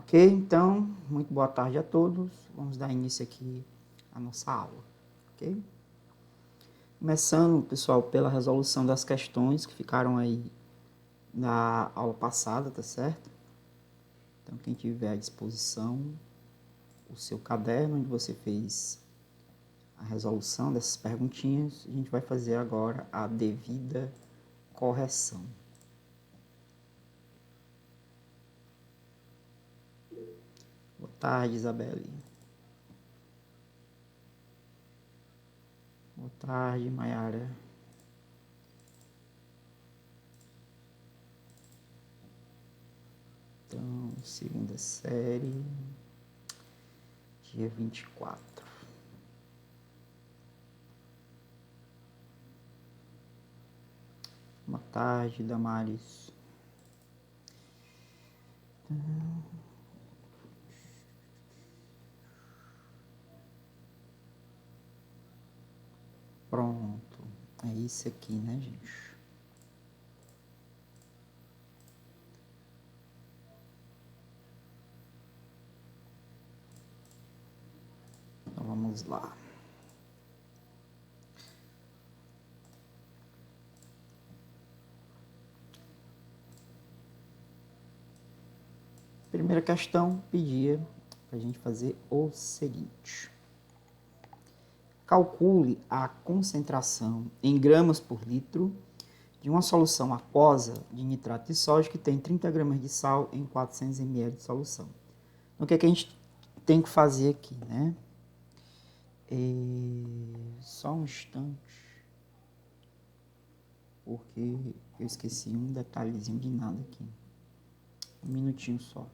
Ok, então, muito boa tarde a todos. Vamos dar início aqui à nossa aula, ok? Começando, pessoal, pela resolução das questões que ficaram aí na aula passada, tá certo? Então, quem tiver à disposição, o seu caderno onde você fez a resolução dessas perguntinhas, a gente vai fazer agora a devida correção. Boa tarde, Isabelle. Boa tarde, Mayara. Então, segunda série, dia 24. Boa tarde, Damares. Pronto. É isso aqui, né, gente? Então, vamos lá. Primeira questão pedia para a gente fazer o seguinte. Calcule a concentração em gramas por litro de uma solução aquosa de nitrato de sódio que tem 30 gramas de sal em 400 ml de solução. Então, o que é que a gente tem que fazer aqui, né? Só um instante, porque eu esqueci um detalhezinho de nada aqui. Um minutinho só.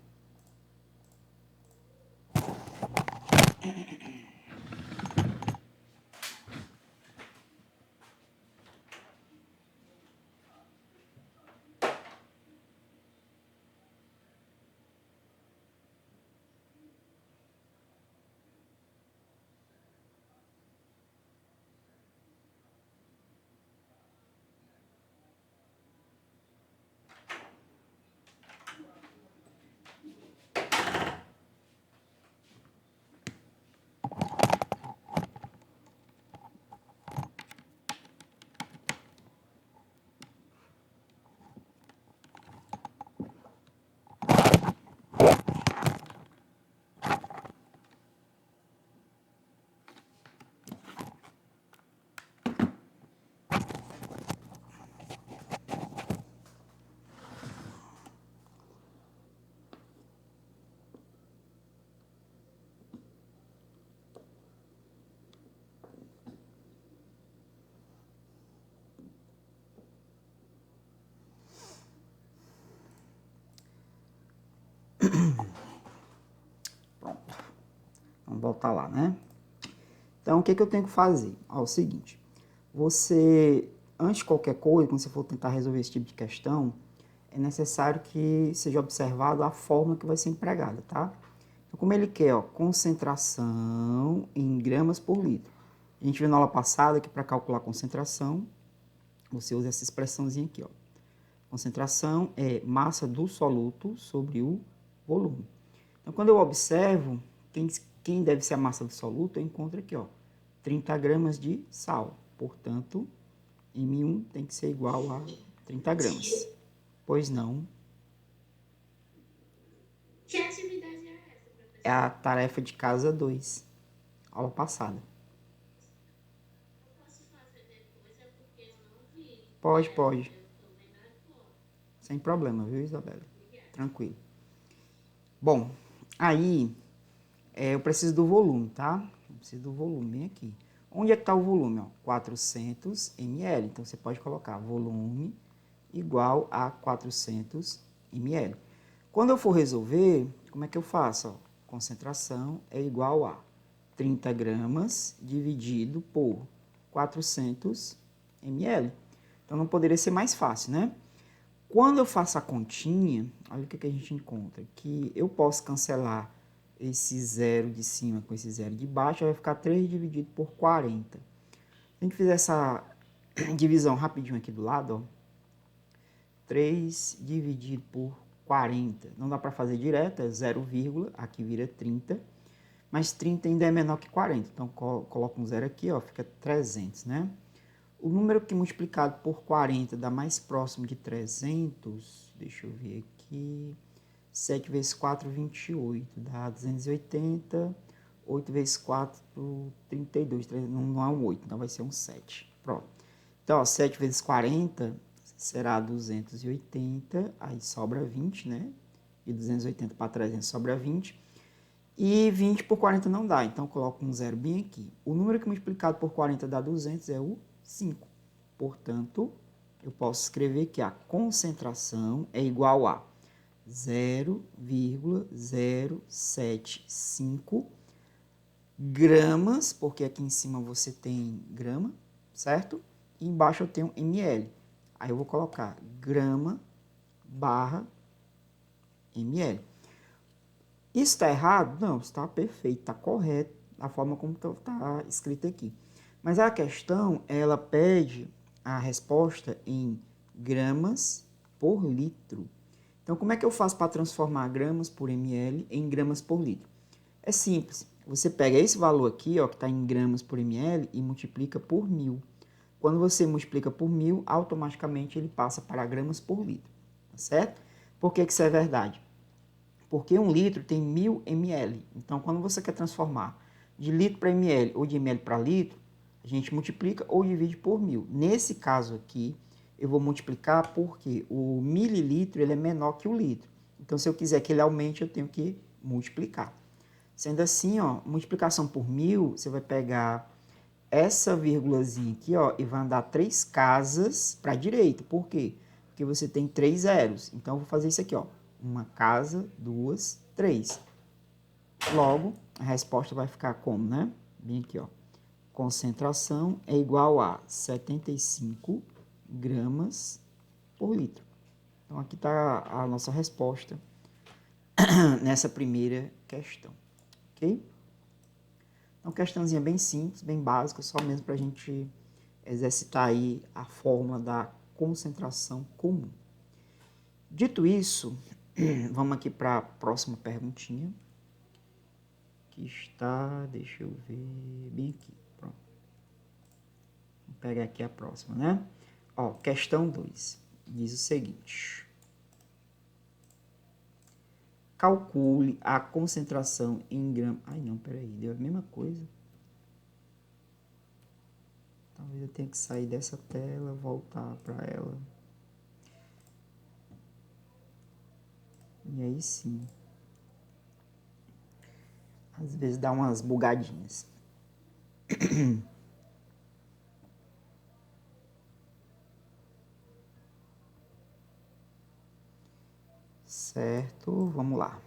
Pronto. Vamos voltar lá, né? Então, o que eu tenho que fazer? É o seguinte. Você, antes de qualquer coisa, quando você for tentar resolver esse tipo de questão, é necessário que seja observado a fórmula que vai ser empregada, tá? Então, como ele quer, ó, concentração em gramas por litro. A gente viu na aula passada que para calcular a concentração, você usa essa expressãozinha aqui, ó. Concentração é massa do soluto sobre o volume. Então, quando eu observo quem deve ser a massa do soluto, eu encontro aqui, ó, 30 gramas de sal. Portanto, M1 tem que ser igual a 30 gramas. Pois não. Que atividade é essa, professor? É a tarefa de casa 2, aula passada. Eu posso fazer depois, é porque eu não vi. Pode. Eu tô vendo agora. Sem problema, viu, Isabela? Obrigada. Tranquilo. Bom, aí eu preciso do volume, tá? Eu preciso do volume, bem aqui. Onde é que está o volume? Ó? 400 ml. Então, você pode colocar volume igual a 400 ml. Quando eu for resolver, como é que eu faço? Ó? Concentração é igual a 30 gramas dividido por 400 ml. Então, não poderia ser mais fácil, né? Quando eu faço a continha, olha o que a gente encontra. Que eu posso cancelar esse zero de cima com esse zero de baixo, vai ficar 3 dividido por 40. Se a gente fizer essa divisão rapidinho aqui do lado, ó, 3 dividido por 40. Não dá para fazer direto, é 0, aqui vira 30. Mas 30 ainda é menor que 40. Então, coloco um 0 aqui, ó, fica 300, né? O número que multiplicado por 40 dá mais próximo de 300, deixa eu ver aqui, 7 vezes 4, 28, dá 280, 8 vezes 4, 32, não é um 8, então vai ser um 7. Pronto. Então, ó, 7 vezes 40 será 280, aí sobra 20, né? E 280 para 300 sobra 20. E 20 por 40 não dá, então coloco um zero bem aqui. O número que multiplicado por 40 dá 200 é o 5. Portanto, eu posso escrever que a concentração é igual a 0,075 gramas, porque aqui em cima você tem grama, certo? E embaixo eu tenho ml. Aí eu vou colocar grama barra ml. Isso está errado? Não, está perfeito, está correto, a forma como está escrito aqui. Mas a questão, ela pede a resposta em gramas por litro. Então, como é que eu faço para transformar gramas por ml em gramas por litro? É simples. Você pega esse valor aqui, ó, que está em gramas por ml, e multiplica por 1000. Quando você multiplica por 1000, automaticamente ele passa para gramas por litro. Tá certo? Por que isso é verdade? Porque 1 litro tem 1000 ml. Então, quando você quer transformar de litro para ml ou de ml para litro, a gente multiplica ou divide por 1000. Nesse caso aqui, eu vou multiplicar porque o mililitro ele é menor que o litro. Então, se eu quiser que ele aumente, eu tenho que multiplicar. Sendo assim, ó, multiplicação por 1000, você vai pegar essa vírgulazinha aqui, ó, e vai andar 3 casas para a direita. Por quê? Porque você tem 3 zeros. Então, eu vou fazer isso aqui, ó. Uma casa, 2, 3. Logo, a resposta vai ficar como, né? Bem aqui, ó. Concentração é igual a 75 gramas por litro. Então, aqui está a nossa resposta nessa primeira questão, ok? Então, questãozinha bem simples, bem básica, só mesmo para a gente exercitar aí a fórmula da concentração comum. Dito isso, vamos aqui para a próxima perguntinha. Que está, deixa eu ver, bem aqui, pronto. Vou pegar aqui a próxima, né? Ó, questão 2, diz o seguinte. Calcule a concentração em gramas... Ai, não, peraí, deu a mesma coisa. Talvez eu tenha que sair dessa tela, voltar para ela. E aí sim. Às vezes dá umas bugadinhas. Certo, vamos lá.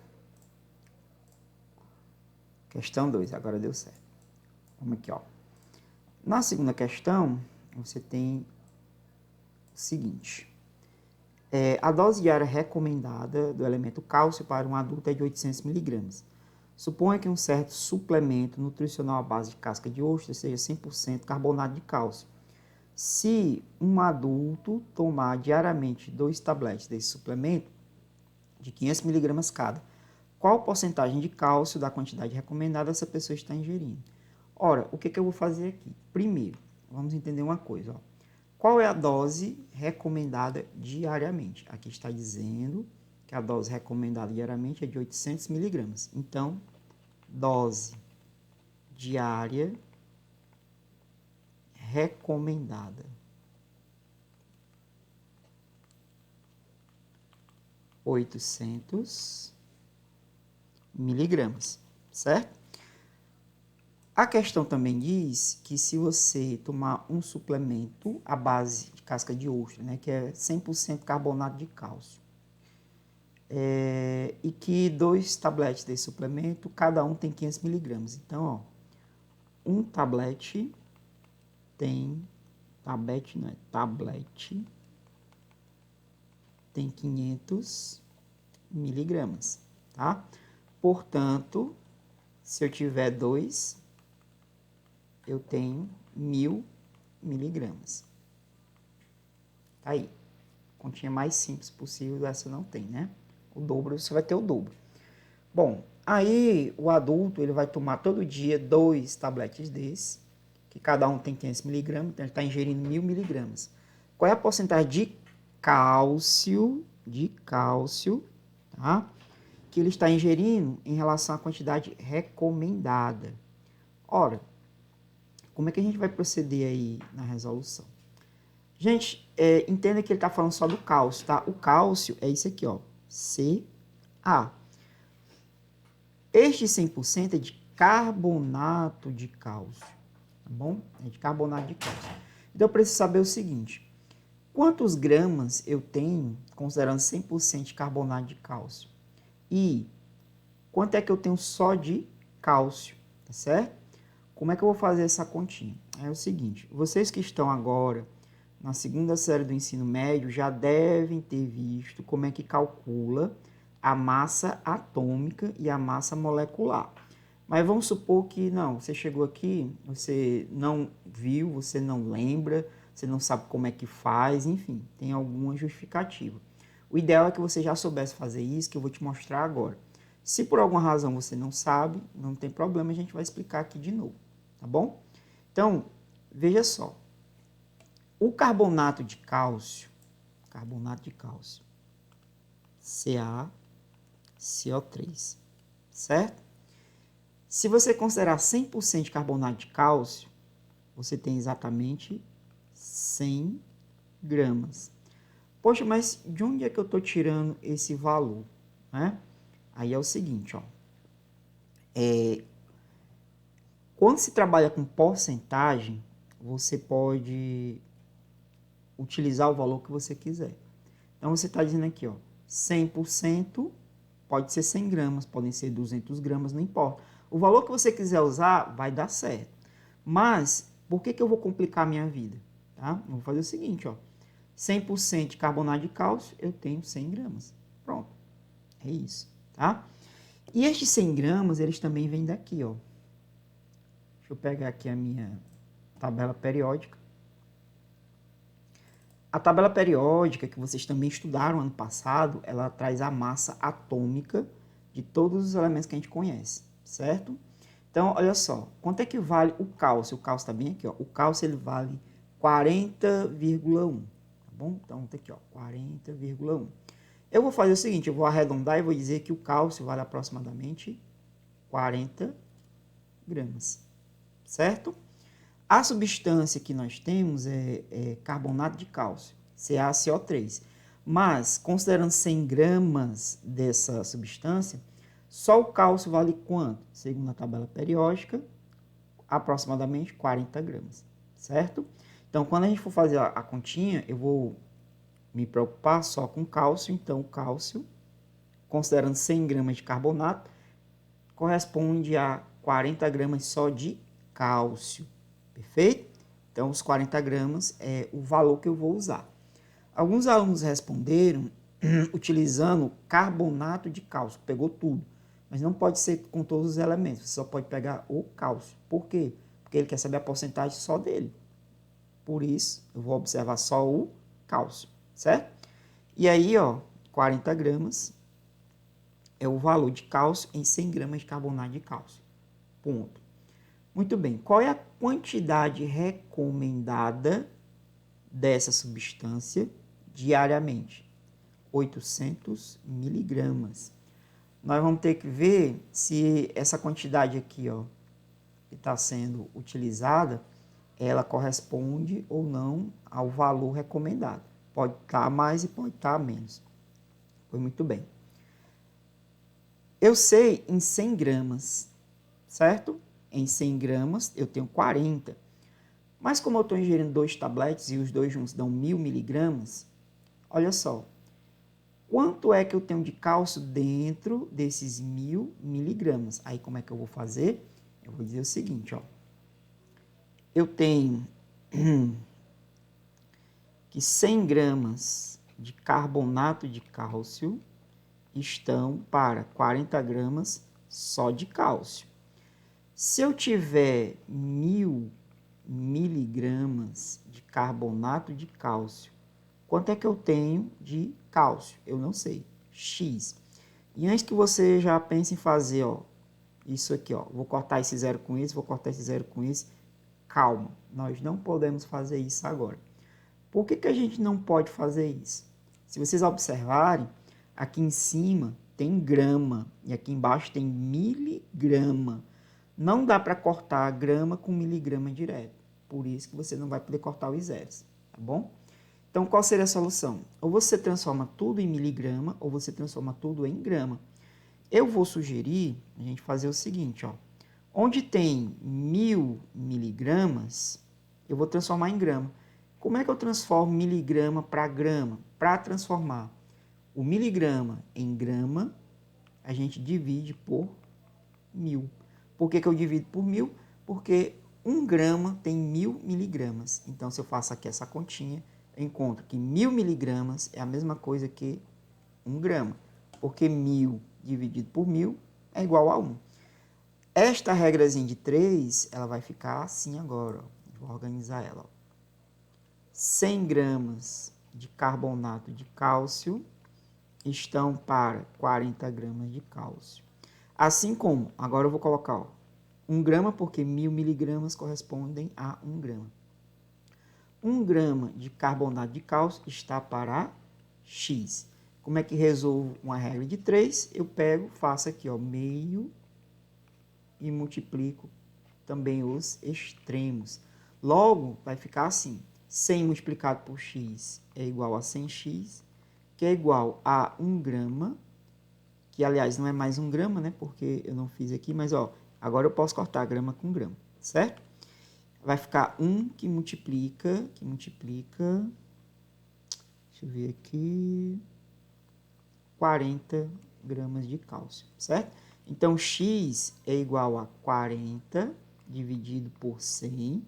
Questão 2, agora deu certo. Vamos aqui, ó. Na segunda questão, você tem o seguinte. A dose diária recomendada do elemento cálcio para um adulto é de 800 miligramas. Suponha que um certo suplemento nutricional à base de casca de ostra seja 100% carbonato de cálcio. Se um adulto tomar diariamente 2 tabletes desse suplemento, de 500 miligramas cada, qual porcentagem de cálcio da quantidade recomendada essa pessoa está ingerindo? Ora, o que eu vou fazer aqui? Primeiro, vamos entender uma coisa. Ó. Qual é a dose recomendada diariamente? Aqui está dizendo que a dose recomendada diariamente é de 800 miligramas. Então, dose diária recomendada. 800 miligramas, certo? A questão também diz que se você tomar um suplemento à base de casca de ostra, né, que é 100% carbonato de cálcio, e que 2 tabletes desse suplemento, cada um tem 500 miligramas. Então, ó, um tablete tem, tablete tem 500 miligramas, tá? Portanto, se eu tiver 2, eu tenho 1000 miligramas. Tá aí. Continha mais simples possível, essa não tem, né? O dobro, você vai ter o dobro. Bom, aí o adulto ele vai tomar todo dia 2 tabletes desses, que cada um tem 500 miligramas, então ele está ingerindo 1000 miligramas. Qual é a porcentagem de cálcio, tá? Que ele está ingerindo em relação à quantidade recomendada? Ora, como é que a gente vai proceder aí na resolução? Gente, entenda que ele está falando só do cálcio, tá? O cálcio é isso aqui, ó, Ca. Este 100% é de carbonato de cálcio, tá bom? É de carbonato de cálcio. Então, eu preciso saber o seguinte, quantos gramas eu tenho, considerando 100% de carbonato de cálcio? E quanto é que eu tenho só de cálcio, tá certo? Como é que eu vou fazer essa continha? É o seguinte, vocês que estão agora na segunda série do ensino médio já devem ter visto como é que calcula a massa atômica e a massa molecular. Mas vamos supor que não, você chegou aqui, você não viu, você não lembra, você não sabe como é que faz, enfim, tem alguma justificativa. O ideal é que você já soubesse fazer isso, que eu vou te mostrar agora. Se por alguma razão você não sabe, não tem problema, a gente vai explicar aqui de novo, tá bom? Então, veja só. O carbonato de cálcio, CaCO3, certo? Se você considerar 100% de carbonato de cálcio, você tem exatamente 100 gramas. Poxa, mas de onde é que eu estou tirando esse valor? Né? Aí é o seguinte, ó. Quando se trabalha com porcentagem, você pode utilizar o valor que você quiser. Então, você está dizendo aqui, ó, 100% pode ser 100 gramas, podem ser 200 gramas, não importa. O valor que você quiser usar vai dar certo. Mas, por que eu vou complicar a minha vida? Tá? Eu vou fazer o seguinte, ó, 100% de carbonato de cálcio, eu tenho 100 gramas. Pronto. É isso, tá? E estes 100 gramas, eles também vêm daqui, ó. Deixa eu pegar aqui a minha tabela periódica. A tabela periódica, que vocês também estudaram ano passado, ela traz a massa atômica de todos os elementos que a gente conhece, certo? Então, olha só, quanto é que vale o cálcio? O cálcio está bem aqui, ó. O cálcio, ele vale 40,1, tá bom? Então, tá aqui, ó, 40,1. Eu vou fazer o seguinte, eu vou arredondar e vou dizer que o cálcio vale aproximadamente 40 gramas, certo? A substância que nós temos é carbonato de cálcio, CaCO3. Mas, considerando 100 gramas dessa substância, só o cálcio vale quanto? Segundo a tabela periódica, aproximadamente 40 gramas, certo? Então, quando a gente for fazer a continha, eu vou me preocupar só com cálcio. Então, o cálcio, considerando 100 gramas de carbonato, corresponde a 40 gramas só de cálcio. Perfeito? Então, os 40 gramas é o valor que eu vou usar. Alguns alunos responderam utilizando carbonato de cálcio, pegou tudo. Mas não pode ser com todos os elementos, você só pode pegar o cálcio. Por quê? Porque ele quer saber a porcentagem só dele. Por isso, eu vou observar só o cálcio, certo? E aí, ó, 40 gramas é o valor de cálcio em 100 gramas de carbonato de cálcio. Ponto. Muito bem, qual é a quantidade recomendada dessa substância diariamente? 800 miligramas. Nós vamos ter que ver se essa quantidade aqui, ó, que está sendo utilizada, ela corresponde ou não ao valor recomendado. Pode estar mais e pode estar menos. Foi muito bem. Eu sei em 100 gramas, certo? Em 100 gramas eu tenho 40. Mas como eu estou ingerindo 2 tabletes e os dois juntos dão 1000 miligramas, olha só. Quanto é que eu tenho de cálcio dentro desses 1000 miligramas? Aí como é que eu vou fazer? Eu vou dizer o seguinte, ó. Eu tenho que 100 gramas de carbonato de cálcio estão para 40 gramas só de cálcio. Se eu tiver 1000 miligramas de carbonato de cálcio, quanto é que eu tenho de cálcio? Eu não sei. X. E antes que você já pense em fazer, ó, isso aqui, ó, vou cortar esse zero com esse, vou cortar esse zero com esse, calma, nós não podemos fazer isso agora. Por que que a gente não pode fazer isso? Se vocês observarem, aqui em cima tem grama e aqui embaixo tem miligrama. Não dá para cortar grama com miligrama direto. Por isso que você não vai poder cortar os zeros, tá bom? Então, qual seria a solução? Ou você transforma tudo em miligrama, ou você transforma tudo em grama. Eu vou sugerir a gente fazer o seguinte, ó. Onde tem 1000 miligramas, eu vou transformar em grama. Como é que eu transformo miligrama para grama? Para transformar o miligrama em grama, a gente divide por 1000. Por que que eu divido por 1000? Porque 1 grama tem 1000 miligramas. Então, se eu faço aqui essa continha, eu encontro que 1000 miligramas é a mesma coisa que 1 grama. Porque 1000 dividido por 1000 é igual a 1. Esta regrazinha de 3, ela vai ficar assim agora. Ó. Vou organizar ela. Ó. 100 gramas de carbonato de cálcio estão para 40 gramas de cálcio. Assim como, agora eu vou colocar ó, 1 grama, porque 1000 miligramas correspondem a 1 grama. 1 grama de carbonato de cálcio está para X. Como é que resolvo uma regra de 3? Eu pego, faço aqui ó, meio e multiplico também os extremos. Logo, vai ficar assim. 100 multiplicado por x é igual a 100x, que é igual a 1 grama, que aliás não é mais 1 grama, né? Porque eu não fiz aqui, mas ó, agora eu posso cortar grama com grama, certo? Vai ficar 1 que multiplica, deixa eu ver aqui, 40 gramas de cálcio, certo? Então, x é igual a 40 dividido por 100.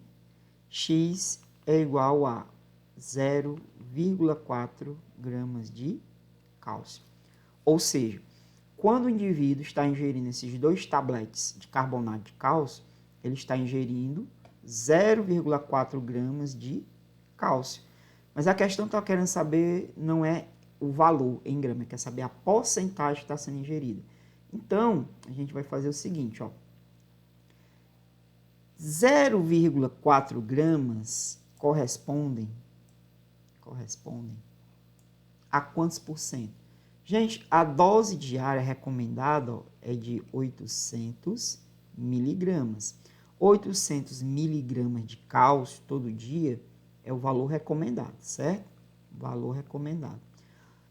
X é igual a 0,4 gramas de cálcio. Ou seja, quando o indivíduo está ingerindo esses 2 tabletes de carbonato de cálcio, ele está ingerindo 0,4 gramas de cálcio. Mas a questão que eu quero saber não é o valor em grama, quer saber a porcentagem que está sendo ingerida. Então, a gente vai fazer o seguinte, ó. 0,4 gramas correspondem a quantos por cento? Gente, a dose diária recomendada ó, é de 800 miligramas. 800 miligramas de cálcio todo dia é o valor recomendado, certo? Valor recomendado.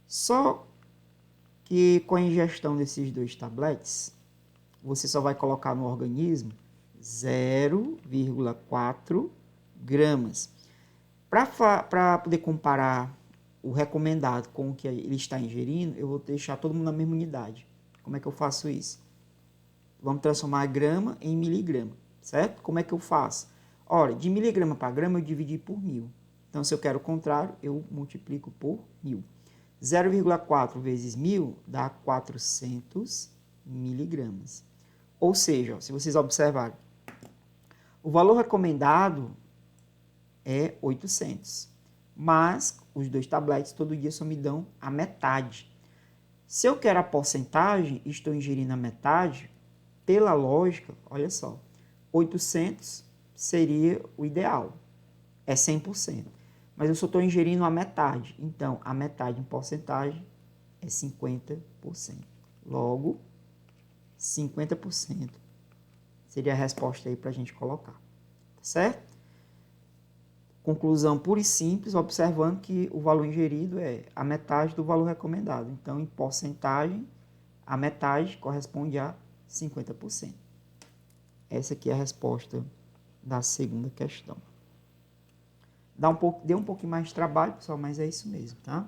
Só que com a ingestão desses 2 tabletes, você só vai colocar no organismo 0,4 gramas. Para poder comparar o recomendado com o que ele está ingerindo, eu vou deixar todo mundo na mesma unidade. Como é que eu faço isso? Vamos transformar a grama em miligrama, certo? Como é que eu faço? Ora, de miligrama para grama eu dividi por 1000. Então, se eu quero o contrário, eu multiplico por 1000. 0,4 vezes 1000 dá 400 miligramas. Ou seja, ó, se vocês observarem, o valor recomendado é 800, mas os 2 tabletes todo dia só me dão a metade. Se eu quero a porcentagem, estou ingerindo a metade, pela lógica, olha só, 800 seria o ideal, é 100%. Mas eu só estou ingerindo a metade, então a metade em porcentagem é 50%. Logo, 50% seria a resposta aí para a gente colocar, tá certo? Conclusão pura e simples, observando que o valor ingerido é a metade do valor recomendado. Então, em porcentagem, a metade corresponde a 50%. Essa aqui é a resposta da segunda questão. Deu um pouquinho mais de trabalho, pessoal, mas é isso mesmo, tá?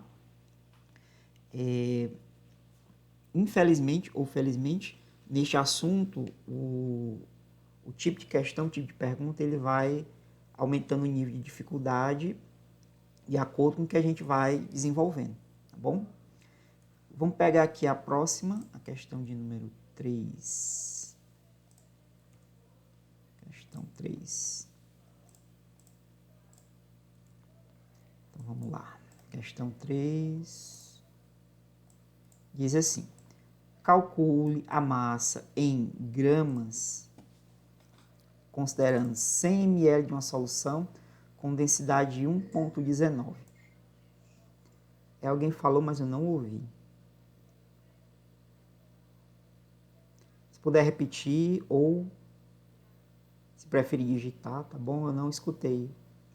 Infelizmente ou felizmente, neste assunto, o tipo de questão, o tipo de pergunta, ele vai aumentando o nível de dificuldade de acordo com o que a gente vai desenvolvendo, tá bom? Vamos pegar aqui a próxima, a questão de número 3. Questão 3. Então, vamos lá. Questão 3. Diz assim: Calcule a massa em gramas, considerando 100 ml de uma solução com densidade de 1,19. Alguém falou, mas eu não ouvi. Se puder repetir ou, se preferir digitar, tá bom? Eu não escutei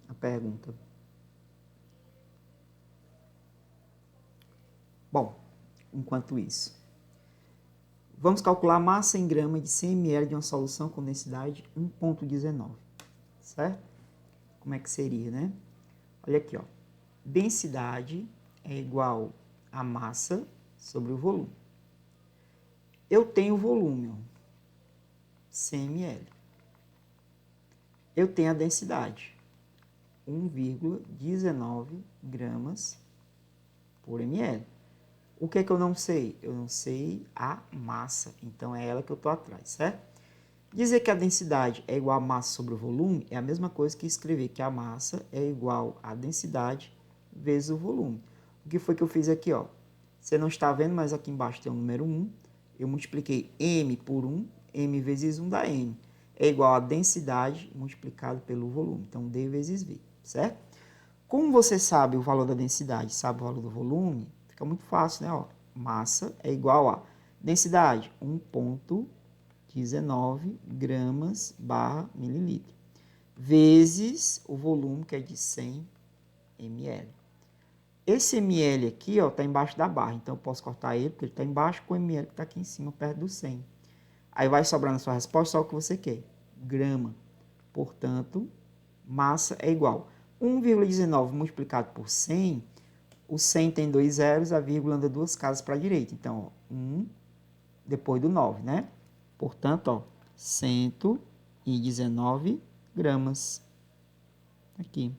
a pergunta. Bom, enquanto isso, vamos calcular a massa em grama de 100 ml de uma solução com densidade 1,19, certo? Como é que seria, né? Olha aqui, ó. Densidade é igual a massa sobre o volume. Eu tenho o volume, ó, 100 ml. Eu tenho a densidade, 1,19 gramas por ml. O que é que eu não sei? Eu não sei a massa, então é ela que eu estou atrás, certo? Dizer que a densidade é igual a massa sobre o volume é a mesma coisa que escrever que a massa é igual a densidade vezes o volume. O que foi que eu fiz aqui, ó? Você não está vendo, mas aqui embaixo tem o número 1. Eu multipliquei m por 1, m vezes 1 dá m. É igual a densidade multiplicado pelo volume. Então, D vezes V, certo? Como você sabe o valor da densidade, sabe o valor do volume, fica muito fácil, né? Ó, massa é igual a densidade, 1,19 gramas barra mililitro, vezes o volume, que é de 100 ml. Esse ml aqui, ó, tá embaixo da barra, então eu posso cortar ele, porque ele tá embaixo, com o ml que tá aqui em cima, perto do 100. Aí vai sobrar na sua resposta só o que você quer, grama. Portanto, massa é igual 1,19 multiplicado por 100, o 100 tem 2 zeros, a vírgula anda 2 casas para a direita. Então, ó, 1 depois do 9, né? Portanto, ó, 119 gramas. Aqui.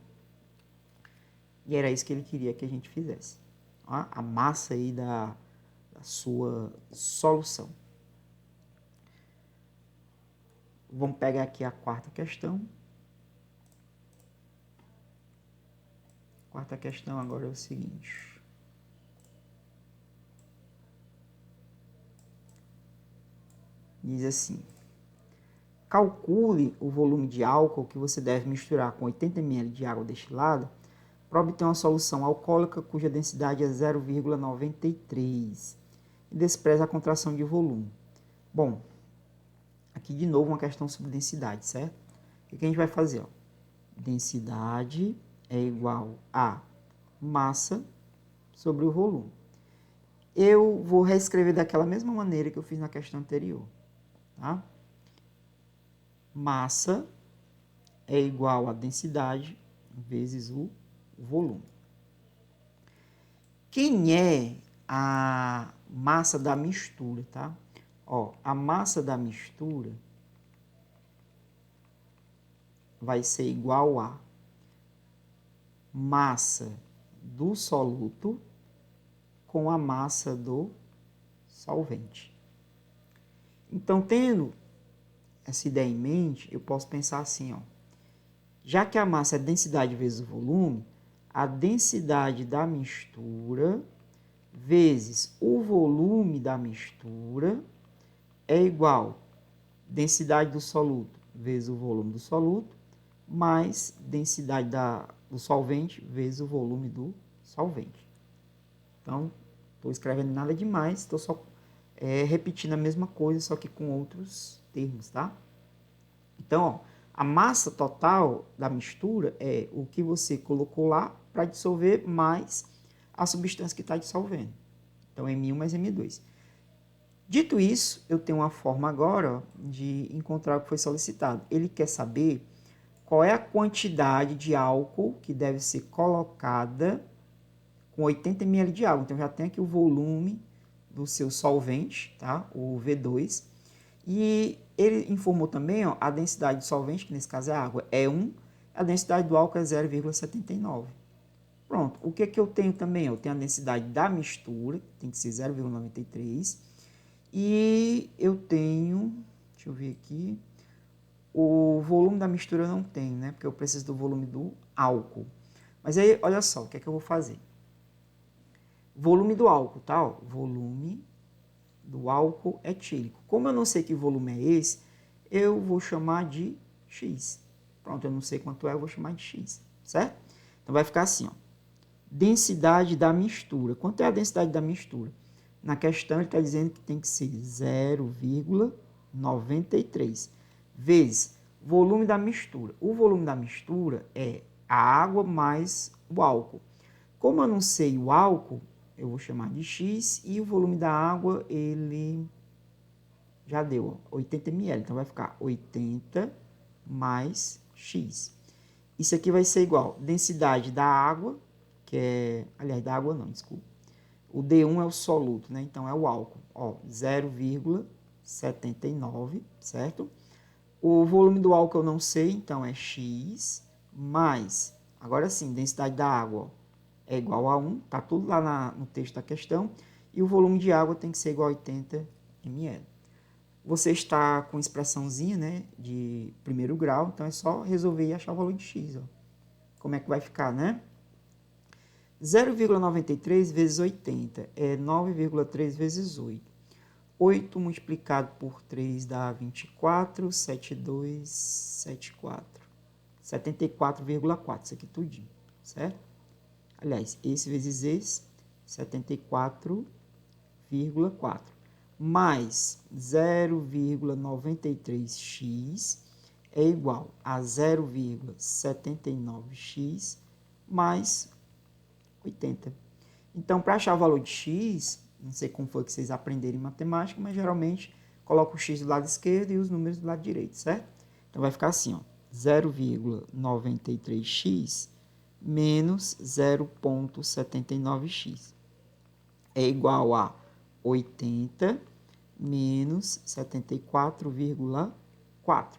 E era isso que ele queria que a gente fizesse. Ó, a massa aí da sua solução. Vamos pegar aqui a quarta questão. A quarta questão agora é o seguinte. Diz assim: calcule o volume de álcool que você deve misturar com 80 ml de água destilada para obter uma solução alcoólica cuja densidade é 0,93 e despreza a contração de volume. Bom, aqui de novo uma questão sobre densidade, certo? O que a gente vai fazer? Ó? Densidade é igual a massa sobre o volume. Eu vou reescrever daquela mesma maneira que eu fiz na questão anterior. Tá? Massa é igual a densidade vezes o volume. Quem é a massa da mistura, tá? Ó, a massa da mistura vai ser igual a massa do soluto com a massa do solvente. Então, tendo essa ideia em mente, eu posso pensar assim, ó. Já que a massa é densidade vezes o volume, a densidade da mistura vezes o volume da mistura é igual a densidade do soluto vezes o volume do soluto, mais densidade do solvente vezes o volume do solvente. Então, estou escrevendo nada demais, estou só repetindo a mesma coisa, só que com outros termos, tá? Então, ó, a massa total da mistura é o que você colocou lá para dissolver mais a substância que está dissolvendo. Então, M1 mais M2. Dito isso, eu tenho uma forma agora, ó, de encontrar o que foi solicitado. Ele quer saber qual é a quantidade de álcool que deve ser colocada com 80 ml de água. Então, já tem aqui o volume do seu solvente, tá? O V2. E ele informou também, ó, a densidade do solvente, que nesse caso é água, é 1. A densidade do álcool é 0,79. Pronto. O que que eu tenho também? Eu tenho a densidade da mistura, tem que ser 0,93. E eu tenho, deixa eu ver aqui, o volume da mistura eu não tenho, né? Porque eu preciso do volume do álcool. Mas aí, olha só, o que é que eu vou fazer? Volume do álcool, tá? Ó, volume do álcool etílico. Como eu não sei que volume é esse, eu vou chamar de X. Pronto, eu não sei quanto é, eu vou chamar de X, certo? Então vai ficar assim, ó. Densidade da mistura. Quanto é a densidade da mistura? Na questão ele está dizendo que tem que ser 0,93 vezes volume da mistura. O volume da mistura é a água mais o álcool. Como eu não sei o álcool, eu vou chamar de X e o volume da água, ele já deu, ó, 80 ml. Então vai ficar 80 mais X. Isso aqui vai ser igual densidade da água, que é, aliás, da água não, desculpa. O D1 é o soluto, né? Então é o álcool, ó, 0,79, certo? O volume do álcool eu não sei, então é X mais, agora sim, densidade da água, ó, é igual a 1, tá tudo lá no texto da questão, e o volume de água tem que ser igual a 80 ml. Você está com expressãozinha, né, de primeiro grau, então é só resolver e achar o valor de x, ó. Como é que vai ficar, né? 0,93 vezes 80 é 9,3 vezes 8. 8 multiplicado por 3 dá 24, 72, 74. 74,4, isso aqui tudinho, certo? Aliás, esse vezes esse, 74,4. Mais 0,93x é igual a 0,79x mais 80. Então, para achar o valor de x, não sei como foi que vocês aprenderam em matemática, mas geralmente coloco o x do lado esquerdo e os números do lado direito, certo? Então, vai ficar assim, ó, 0,93x menos 0,79x é igual a 80 menos 74,4.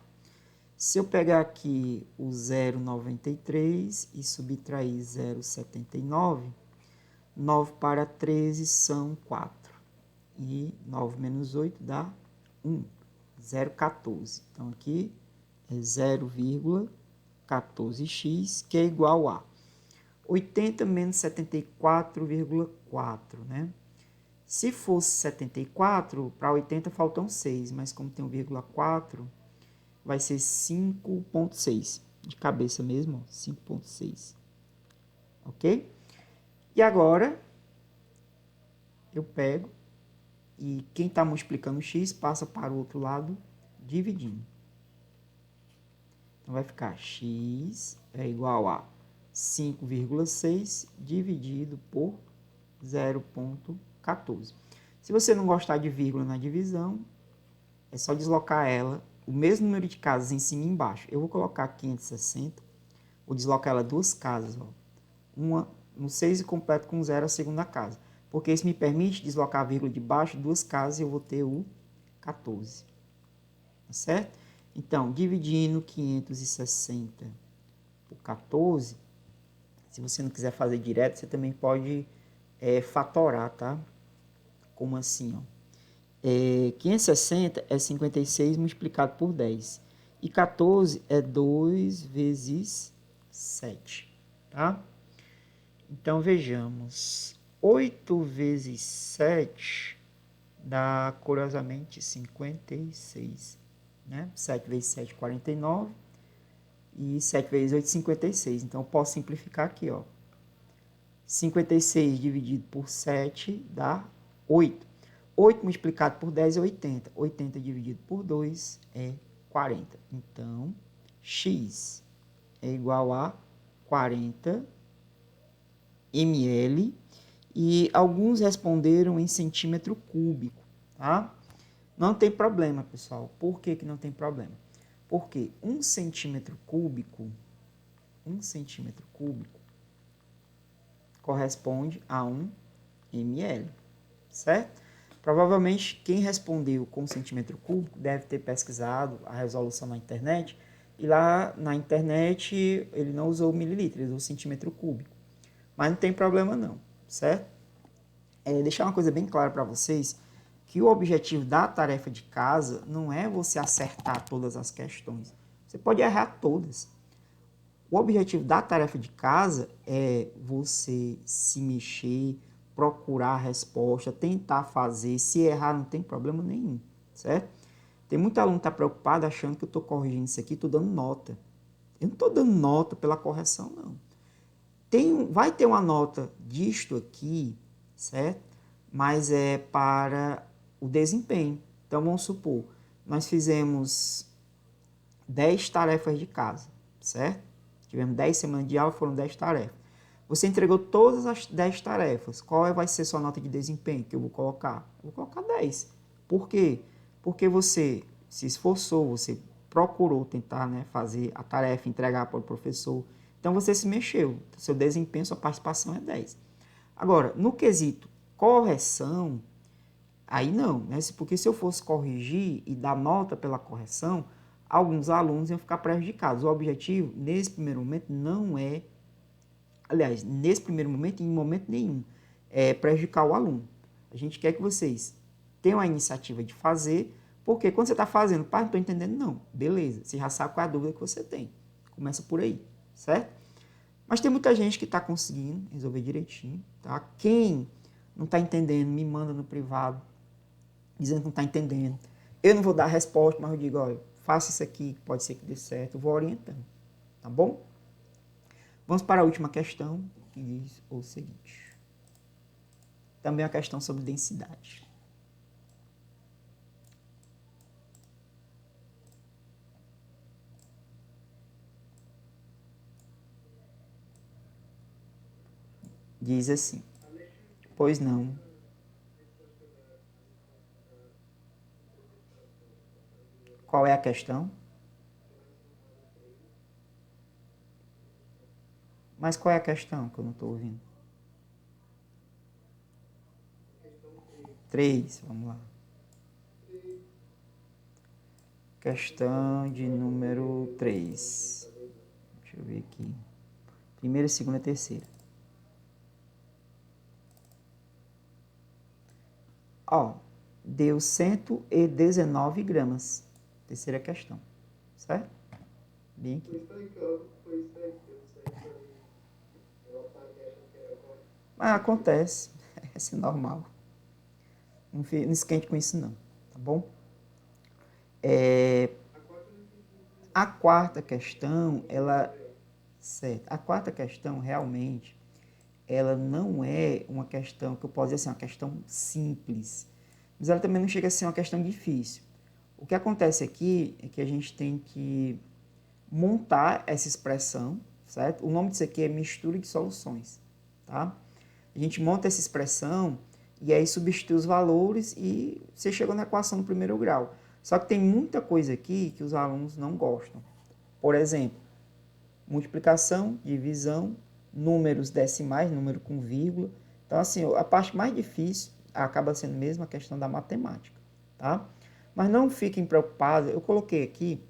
Se eu pegar aqui o 0,93 e subtrair 0,79, 9 para 13 são 4. E 9 menos 8 dá 1, 0,14. Então, aqui é 0,14x, que é igual a 80 menos 74,4, né? Se fosse 74, para 80 faltam 6, mas como tem 1,4, vai ser 5,6. De cabeça mesmo, 5,6. Ok? E agora, eu pego e quem está multiplicando x passa para o outro lado dividindo. Então, vai ficar x é igual a 5,6 dividido por 0,14. Se você não gostar de vírgula na divisão, é só deslocar ela, o mesmo número de casas em cima e embaixo. Eu vou colocar 560, vou deslocar ela duas casas, ó. Uma no 6 e completo com 0 a segunda casa. Porque isso me permite deslocar a vírgula de baixo duas casas e eu vou ter o 14. Tá certo? Então, dividindo 560 por 14, se você não quiser fazer direto, você também pode fatorar, tá? Como assim, ó? 560 é 56 multiplicado por 10. E 14 é 2 vezes 7, tá? Então, vejamos. 8 vezes 7 dá, curiosamente, 56. Né? 7 vezes 7, 49. E 7 vezes 8, 56. Então, eu posso simplificar aqui, ó. 56 dividido por 7 dá 8. 8 multiplicado por 10 é 80. 80 dividido por 2 é 40. Então, x é igual a 40 ml. E alguns responderam em centímetro cúbico, tá? Não tem problema, pessoal. Por que não tem problema? Porque 1 centímetro cúbico corresponde a 1 ml, certo? Provavelmente quem respondeu com centímetro cúbico deve ter pesquisado a resolução na internet, e lá na internet ele não usou mililitro, ele usou centímetro cúbico. Mas não tem problema não, certo? Deixar uma coisa bem clara para vocês, que o objetivo da tarefa de casa não é você acertar todas as questões. Você pode errar todas. O objetivo da tarefa de casa é você se mexer, procurar a resposta, tentar fazer. Se errar, não tem problema nenhum, certo? Tem muito aluno que está preocupado achando que eu estou corrigindo isso aqui, estou dando nota. Eu não estou dando nota pela correção, não. Vai ter uma nota disto aqui, certo? Mas é para o desempenho. Então, vamos supor, nós fizemos 10 tarefas de casa, certo? Tivemos 10 semanas de aula, foram 10 tarefas. Você entregou todas as 10 tarefas. Qual vai ser sua nota de desempenho que eu vou colocar? Eu vou colocar 10. Por quê? Porque você se esforçou, você procurou tentar, né, fazer a tarefa, entregar para o professor. Então, você se mexeu. Seu desempenho, sua participação é 10. Agora, no quesito correção, aí não, né? Porque se eu fosse corrigir e dar nota pela correção, alguns alunos iam ficar prejudicados. O objetivo, nesse primeiro momento, não é, aliás, nesse primeiro momento, em momento nenhum, é prejudicar o aluno. A gente quer que vocês tenham a iniciativa de fazer, porque quando você está fazendo, pai, não estou entendendo, não. Beleza, você já sabe qual é a dúvida que você tem. Começa por aí, certo? Mas tem muita gente que está conseguindo resolver direitinho, tá? Quem não está entendendo, me manda no privado, dizendo que não está entendendo. Eu não vou dar a resposta, mas eu digo, olha, faça isso aqui, pode ser que dê certo, eu vou orientando, tá bom? Vamos para a última questão, que diz o seguinte. Também a questão sobre densidade. Diz assim, pois não. Qual é a questão? Mas qual é a questão que eu não estou ouvindo? 3, vamos lá. Questão de número 3. Deixa eu ver aqui. Primeira, segunda e terceira. Ó, deu 119 gramas. Terceira questão. Certo? Bem aqui. Mas acontece. Isso é normal. Não esquente com isso não. Tá bom? A quarta questão, certo. A quarta questão, realmente, ela não é uma questão que eu posso dizer assim, uma questão simples. Mas ela também não chega a ser uma questão difícil. O que acontece aqui é que a gente tem que montar essa expressão, certo? O nome disso aqui é mistura de soluções, tá? A gente monta essa expressão e aí substitui os valores e você chegou na equação do primeiro grau. Só que tem muita coisa aqui que os alunos não gostam. Por exemplo, multiplicação, divisão, números decimais, número com vírgula. Então, assim, a parte mais difícil acaba sendo mesmo a questão da matemática, tá? Mas não fiquem preocupados, eu coloquei aqui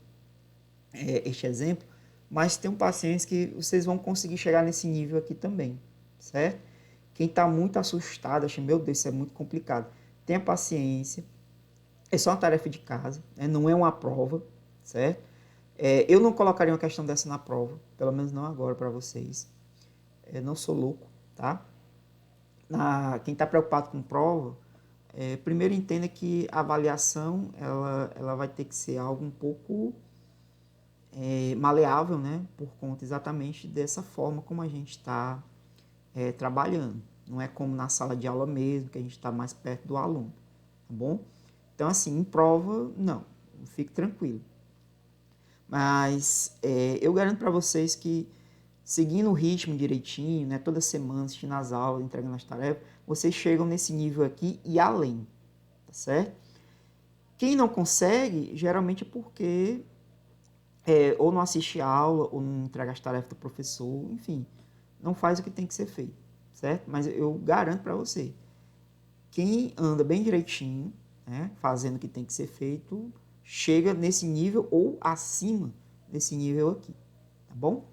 este exemplo, mas tem pacientes que vocês vão conseguir chegar nesse nível aqui também, certo? Quem está muito assustado, acha, meu Deus, isso é muito complicado, tenha paciência, é só uma tarefa de casa, né? Não é uma prova, certo? Eu não colocaria uma questão dessa na prova, pelo menos não agora para vocês. Não sou louco, tá? Quem está preocupado com prova, primeiro entenda que a avaliação ela vai ter que ser algo um pouco maleável, né? Por conta exatamente dessa forma como a gente está trabalhando. Não é como na sala de aula mesmo, que a gente está mais perto do aluno, tá bom? Então, assim, em prova, não, fique tranquilo. Mas eu garanto para vocês que, seguindo o ritmo direitinho, né, toda semana, assistindo as aulas, entregando as tarefas, vocês chegam nesse nível aqui e além, tá certo? Quem não consegue, geralmente é porque ou não assiste a aula, ou não entrega as tarefas do professor, enfim, não faz o que tem que ser feito, certo? Mas eu garanto para você, quem anda bem direitinho, né, fazendo o que tem que ser feito, chega nesse nível ou acima desse nível aqui, tá bom?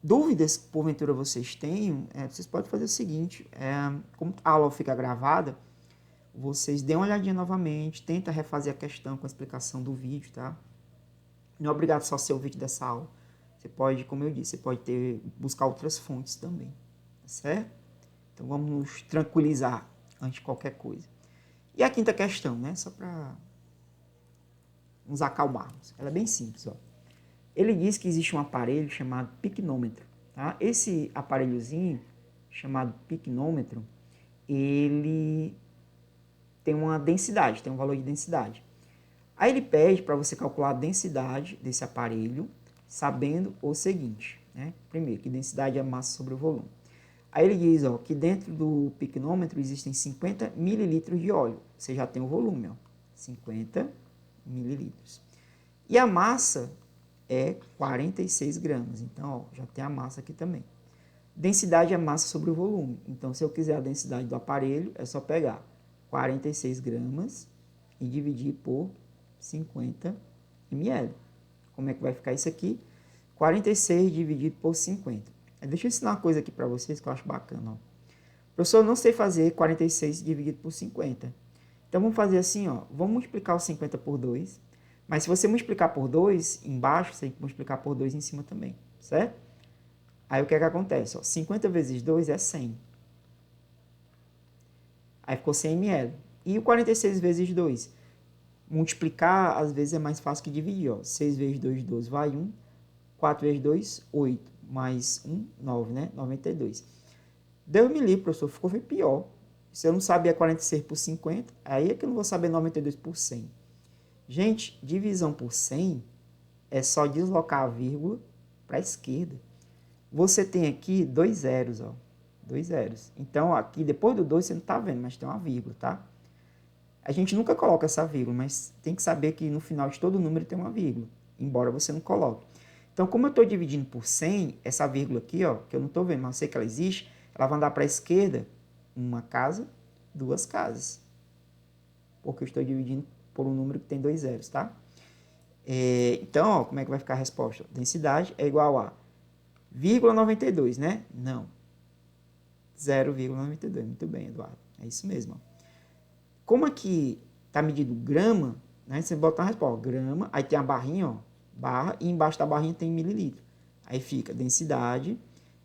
Dúvidas que porventura vocês tenham, vocês podem fazer o seguinte, como a aula fica gravada, vocês dêem uma olhadinha novamente, tenta refazer a questão com a explicação do vídeo, tá? Não é obrigado só ser o vídeo dessa aula. Você pode, como eu disse, você pode buscar outras fontes também, tá certo? Então, vamos nos tranquilizar antes de qualquer coisa. E a quinta questão, né? Só para nos acalmarmos. Ela é bem simples, ó. Ele diz que existe um aparelho chamado picnômetro, tá? Esse aparelhozinho, chamado picnômetro, ele tem uma densidade, tem um valor de densidade. Aí ele pede para você calcular a densidade desse aparelho, sabendo o seguinte, né? Primeiro, que densidade é massa sobre o volume. Aí ele diz, ó, que dentro do picnômetro existem 50 mililitros de óleo. Você já tem o volume, ó, 50 mililitros. E a massa é 46 gramas. Então, ó, já tem a massa aqui também. Densidade é massa sobre o volume. Então, se eu quiser a densidade do aparelho, é só pegar 46 gramas e dividir por 50 ml. Como é que vai ficar isso aqui? 46 dividido por 50. Deixa eu ensinar uma coisa aqui para vocês que eu acho bacana. Ó. Professor, eu não sei fazer 46 dividido por 50. Então, vamos fazer assim, ó. Vamos multiplicar o 50 por 2. Mas se você multiplicar por 2 embaixo, você tem que multiplicar por 2 em cima também, certo? Aí o que é que acontece? Ó, 50 vezes 2 é 100. Aí ficou 100 ml. E o 46 vezes 2? Multiplicar, às vezes, é mais fácil que dividir. Ó. 6 vezes 2, 12, vai 1. 4 vezes 2, 8. Mais 1, 9, né? 92. Deus me livre, professor. Ficou pior. Se eu não sabia 46 por 50, aí é que eu não vou saber 92 por 100. Gente, divisão por 100 é só deslocar a vírgula para a esquerda. Você tem aqui 2 zeros, ó. 2 zeros. Então, aqui, depois do 2, você não está vendo, mas tem uma vírgula, tá? A gente nunca coloca essa vírgula, mas tem que saber que no final de todo número tem uma vírgula, embora você não coloque. Então, como eu estou dividindo por 100, essa vírgula aqui, ó, que eu não estou vendo, mas eu sei que ela existe, ela vai andar para a esquerda, uma casa, duas casas. Porque eu estou dividindo por um número que tem 2 zeros, tá? Então, ó, como é que vai ficar a resposta? Densidade é igual a 0,92, né? Não. 0,92. Muito bem, Eduardo. É isso mesmo. Ó. Como aqui está medido grama, né? Você bota a resposta, grama, aí tem a barrinha, ó, barra, e embaixo da barrinha tem mililitro. Aí fica densidade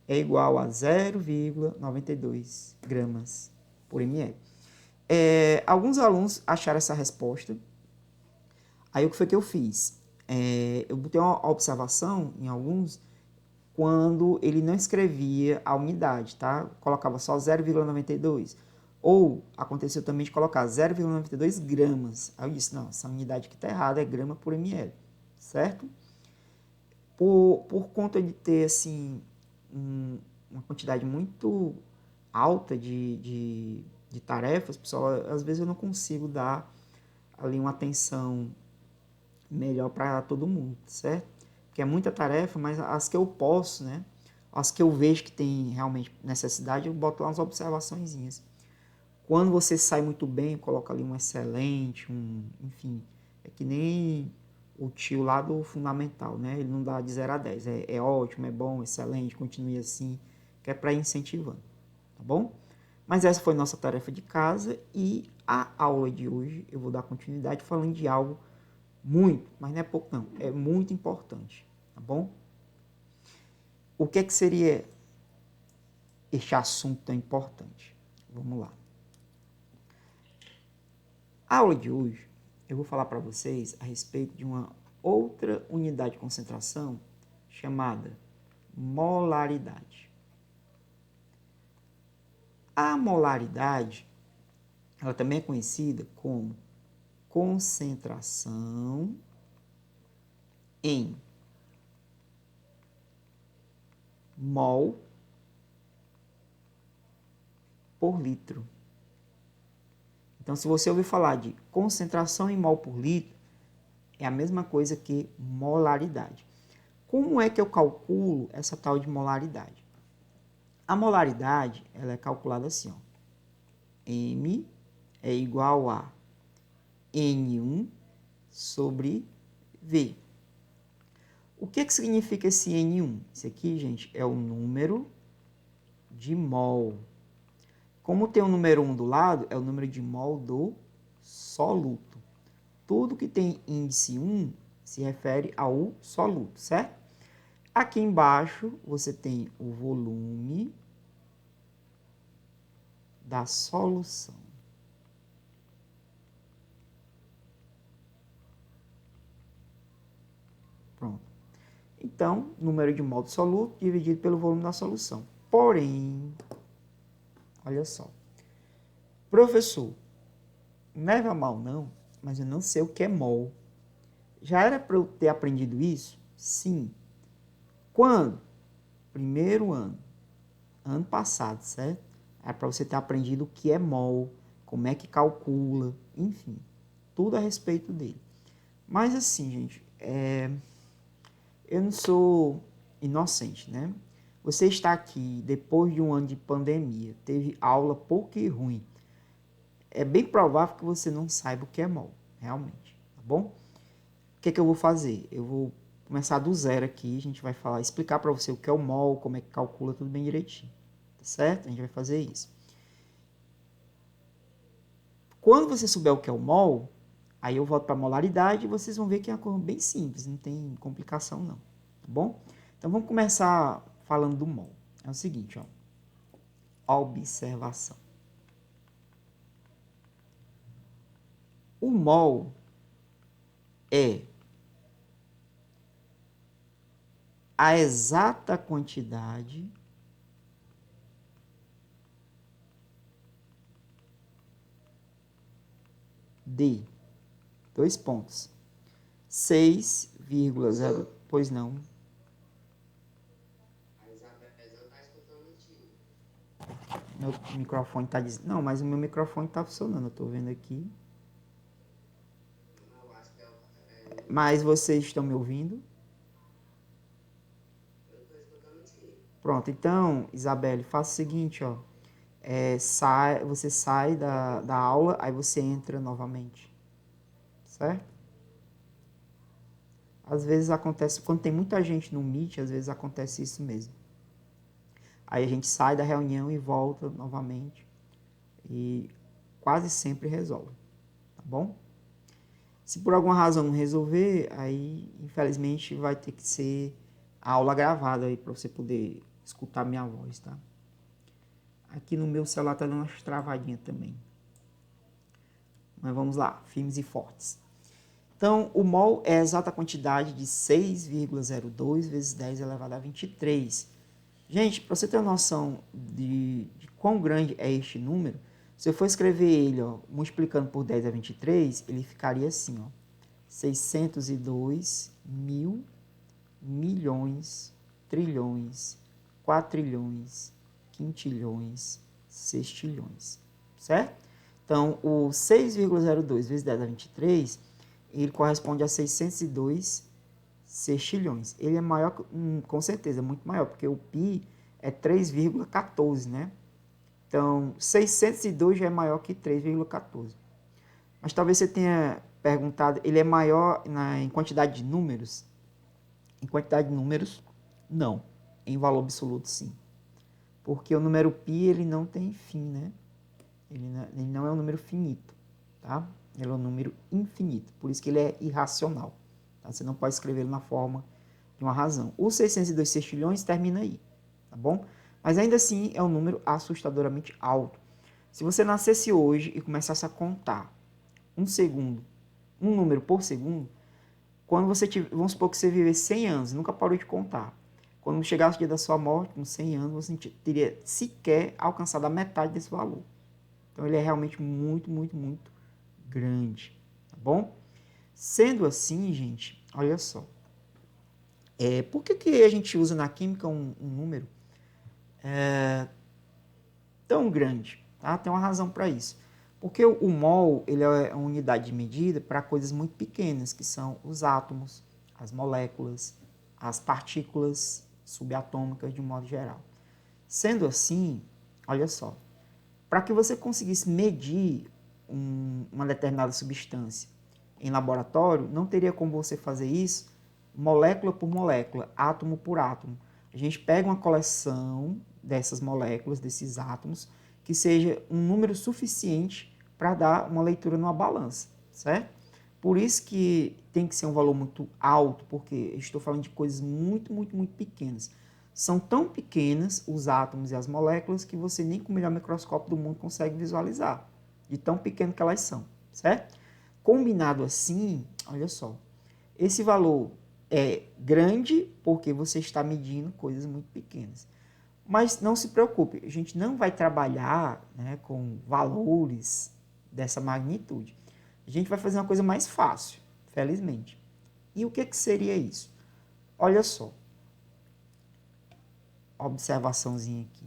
é igual a 0,92 gramas por ml. Alguns alunos acharam essa resposta. Aí o que foi que eu fiz? Eu botei uma observação em alguns quando ele não escrevia a unidade, tá? Colocava só 0,92. Ou aconteceu também de colocar 0,92 gramas. Aí eu disse, não, essa unidade aqui está errada, é grama por ml, certo? Por conta de ter, assim, uma quantidade muito alta de tarefas, pessoal, às vezes eu não consigo dar ali uma atenção melhor para todo mundo, certo? Porque é muita tarefa, mas as que eu posso, né? As que eu vejo que tem realmente necessidade, eu boto lá umas observaçõezinhas. Quando você sai muito bem, coloca ali um excelente, enfim, é que nem o tio lá do fundamental, né? Ele não dá de 0 a 10, é ótimo, é bom, excelente, continue assim, que é para ir incentivando, tá bom? Mas essa foi nossa tarefa de casa e a aula de hoje eu vou dar continuidade falando de algo muito, mas não é pouco não, é muito importante, tá bom? O que é que seria este assunto tão importante? Vamos lá. A aula de hoje, eu vou falar para vocês a respeito de uma outra unidade de concentração chamada molaridade. A molaridade, ela também é conhecida como concentração em mol por litro. Então, se você ouvir falar de concentração em mol por litro, é a mesma coisa que molaridade. Como é que eu calculo essa tal de molaridade? A molaridade, ela é calculada assim, ó. M é igual a N1 sobre V. O que significa esse N1? Esse aqui, gente, é o número de mol. Como tem o número 1 do lado, é o número de mol do soluto. Tudo que tem índice 1 se refere ao soluto, certo? Aqui embaixo você tem o volume da solução. Pronto. Então, número de mol do soluto dividido pelo volume da solução. Porém, olha só. Professor, não leva a mal não, mas eu não sei o que é mol. Já era para eu ter aprendido isso? Sim. Quando? Primeiro ano. Ano passado, certo? Era para você ter aprendido o que é mol, como é que calcula, enfim. Tudo a respeito dele. Mas assim, gente, eu não sou inocente, né? Você está aqui depois de um ano de pandemia, teve aula pouco e ruim. É bem provável que você não saiba o que é mol, realmente, tá bom? O que é que eu vou fazer? Eu vou começar do zero aqui, a gente vai explicar para você o que é o mol, como é que calcula tudo bem direitinho, tá certo? A gente vai fazer isso. Quando você souber o que é o mol, aí eu volto para a molaridade e vocês vão ver que é uma coisa bem simples, não tem complicação não, tá bom? Então vamos começar falando do mol. É o seguinte, ó. Observação. O mol é a exata quantidade de, dois pontos, 6,0, pois não. A Isabel não tá escutando o tio. Meu microfone tá dizendo, não, mas o meu microfone tá funcionando, eu tô vendo aqui. Não, eu acho que Mas vocês estão me ouvindo? eu tô escutando o tio. Pronto, então, Isabelle, faça o seguinte, ó. Você sai da aula, aí você entra novamente. Certo? Às vezes acontece, quando tem muita gente no Meet, às vezes acontece isso mesmo. Aí a gente sai da reunião e volta novamente. E quase sempre resolve. Tá bom? Se por alguma razão não resolver, aí infelizmente vai ter que ser a aula gravada aí para você poder escutar minha voz, tá? Aqui no meu celular tá dando umas travadinhas também. Mas vamos lá, firmes e fortes. Então, o mol é a exata quantidade de 6,02 vezes 10 elevado a 23. Gente, para você ter uma noção de quão grande é este número, se eu for escrever ele, ó, multiplicando por 10 a 23, ele ficaria assim, ó, 602 mil milhões, trilhões, quatrilhões, quintilhões, sextilhões, certo? Então, o 6,02 vezes 10 a 23, ele corresponde a 602 sextilhões. Ele é maior, com certeza, muito maior, porque o π é 3,14, né? Então, 602 já é maior que 3,14. Mas talvez você tenha perguntado, ele é maior em quantidade de números? Em quantidade de números, não. Em valor absoluto, sim. Porque o número π, ele não tem fim, né? Ele não é um número finito, tá? Ele é um número infinito. Por isso que ele é irracional. Tá? Você não pode escrevê-lo na forma de uma razão. O 602 sextilhões termina aí, tá bom? Mas ainda assim é um número assustadoramente alto. Se você nascesse hoje e começasse a contar um segundo, um número por segundo, quando você tiver, vamos supor que você viver 100 anos, nunca parou de contar. Quando chegasse o dia da sua morte, com 100 anos, você teria sequer alcançado a metade desse valor. Então ele é realmente muito, muito, muito grande, tá bom? Sendo assim, gente, olha só. Por que a gente usa na química um número tão grande? Tá? Tem uma razão para isso. Porque o mol ele é uma unidade de medida para coisas muito pequenas, que são os átomos, as moléculas, as partículas subatômicas de um modo geral. Sendo assim, olha só, para que você conseguisse medir uma determinada substância em laboratório, não teria como você fazer isso molécula por molécula, átomo por átomo. A gente pega uma coleção dessas moléculas, desses átomos, que seja um número suficiente para dar uma leitura numa balança, certo? Por isso que tem que ser um valor muito alto, porque estou falando de coisas muito, muito, muito pequenas. são tão pequenas, os átomos e as moléculas, que você nem com o melhor microscópio do mundo consegue visualizar, de tão pequeno que elas são, certo? Combinado assim, olha só, esse valor é grande porque você está medindo coisas muito pequenas. Mas não se preocupe, a gente não vai trabalhar, né, com valores dessa magnitude. A gente vai fazer uma coisa mais fácil, felizmente. E o que seria isso? Olha só, observaçãozinha aqui.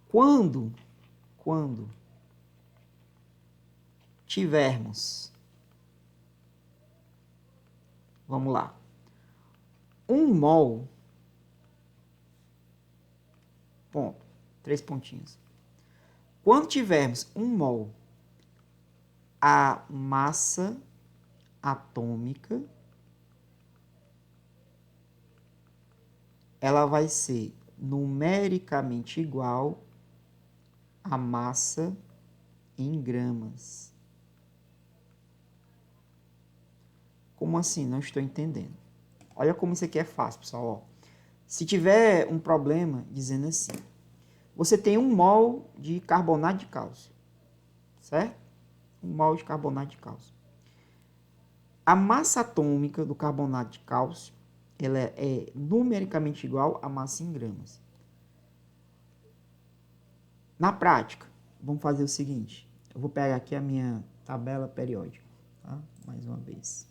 Quando tivermos, vamos lá, 1 mol, ponto, 3 pontinhos. Quando tivermos 1 mol, a massa atômica, ela vai ser numericamente igual à massa em gramas. Como assim? Não estou entendendo. Olha como isso aqui é fácil, pessoal. Ó. Se tiver um problema dizendo assim, você tem 1 mol de carbonato de cálcio, certo? 1 mol de carbonato de cálcio. A massa atômica do carbonato de cálcio, ela é numericamente igual à massa em gramas. Na prática, vamos fazer o seguinte. Eu vou pegar aqui a minha tabela periódica, tá? Mais uma vez.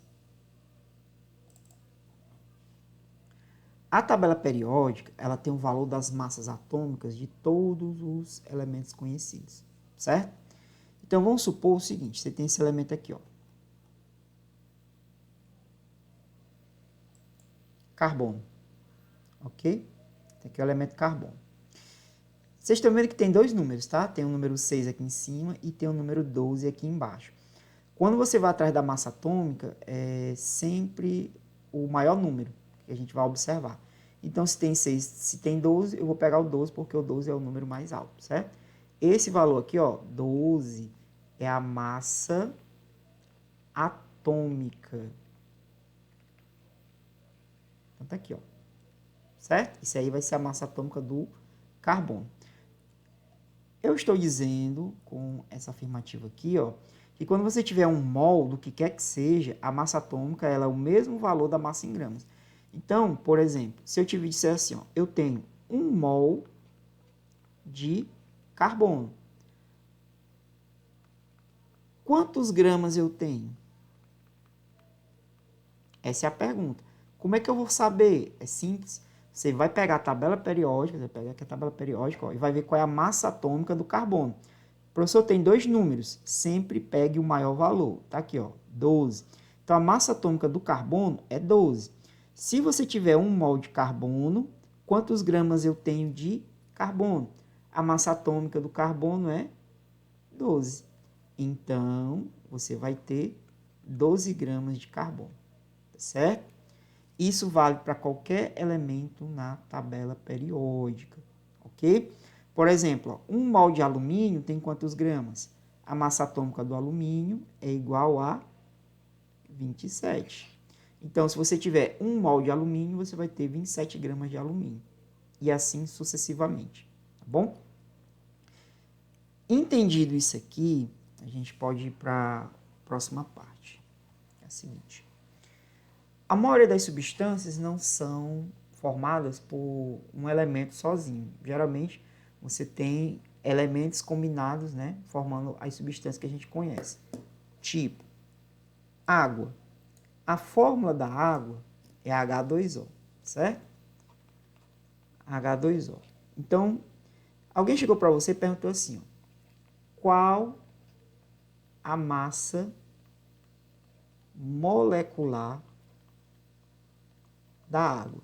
A tabela periódica, ela tem o valor das massas atômicas de todos os elementos conhecidos, certo? Então, vamos supor o seguinte, você tem esse elemento aqui, ó. Carbono, ok? Tem aqui o elemento carbono. Vocês estão vendo que tem dois números, tá? Tem o número 6 aqui em cima e tem o número 12 aqui embaixo. Quando você vai atrás da massa atômica, é sempre o maior número que a gente vai observar. Então, se tem 6, se tem 12, eu vou pegar o 12 porque o 12 é o número mais alto, certo? Esse valor aqui, ó, 12, é a massa atômica. Então, tá aqui, ó. Certo? Isso aí vai ser a massa atômica do carbono. Eu estou dizendo, com essa afirmativa aqui, ó, que quando você tiver 1 mol do que quer que seja, a massa atômica ela é o mesmo valor da massa em gramas. Então, por exemplo, se eu te disser assim, ó, eu tenho 1 mol de carbono. Quantos gramas eu tenho? Essa é a pergunta. Como é que eu vou saber? É simples. Você vai pegar a tabela periódica, você vai pegar aqui a tabela periódica, ó, e vai ver qual é a massa atômica do carbono. O professor tem dois números, sempre pegue o maior valor. Tá aqui, ó, 12. Então, a massa atômica do carbono é 12. Se você tiver 1 mol de carbono, quantos gramas eu tenho de carbono? A massa atômica do carbono é 12. Então, você vai ter 12 gramas de carbono, tá certo? Isso vale para qualquer elemento na tabela periódica, ok? Por exemplo, ó, 1 mol de alumínio tem quantos gramas? A massa atômica do alumínio é igual a 27. Então, se você tiver 1 mol de alumínio, você vai ter 27 gramas de alumínio. E assim sucessivamente, tá bom? Entendido isso aqui, a gente pode ir para a próxima parte. É a seguinte. A maioria das substâncias não são formadas por um elemento sozinho. Geralmente, você tem elementos combinados, né, formando as substâncias que a gente conhece. Tipo, água. A fórmula da água é H2O, certo? H2O. Então, alguém chegou para você e perguntou assim, ó, qual a massa molecular da água?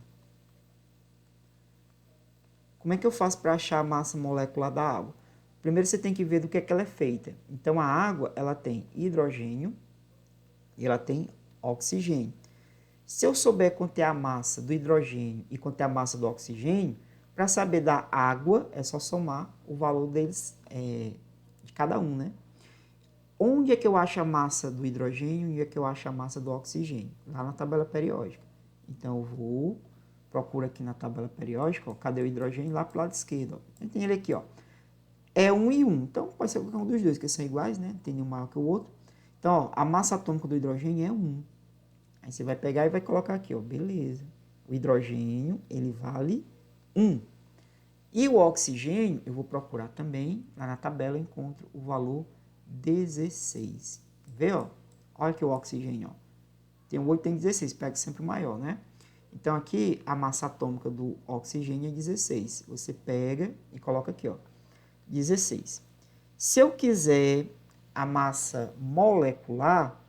Como é que eu faço para achar a massa molecular da água? Primeiro você tem que ver do que é que ela é feita. Então a água, ela tem hidrogênio e ela tem oxigênio. Se eu souber quanto é a massa do hidrogênio e quanto é a massa do oxigênio, para saber da água é só somar o valor deles, de cada um, né? Onde é que eu acho a massa do hidrogênio e onde é que eu acho a massa do oxigênio? Lá na tabela periódica. Então eu vou procura aqui na tabela periódica, ó, cadê o hidrogênio? Lá para o lado esquerdo. Ó. Tem ele aqui, ó. É 1 e 1. Então, pode ser qualquer um dos dois, que são iguais, né? Não tem nenhum maior que o outro. Então, ó, a massa atômica do hidrogênio é 1. Aí você vai pegar e vai colocar aqui, ó. Beleza. O hidrogênio, ele vale 1. E o oxigênio, eu vou procurar também. Lá na tabela eu encontro o valor 16. Vê, ó? Olha aqui o oxigênio, ó. Tem o 8, tem 16. Pega sempre o maior, né? Então, aqui, a massa atômica do oxigênio é 16. Você pega e coloca aqui, ó. 16. Se eu quiser a massa molecular,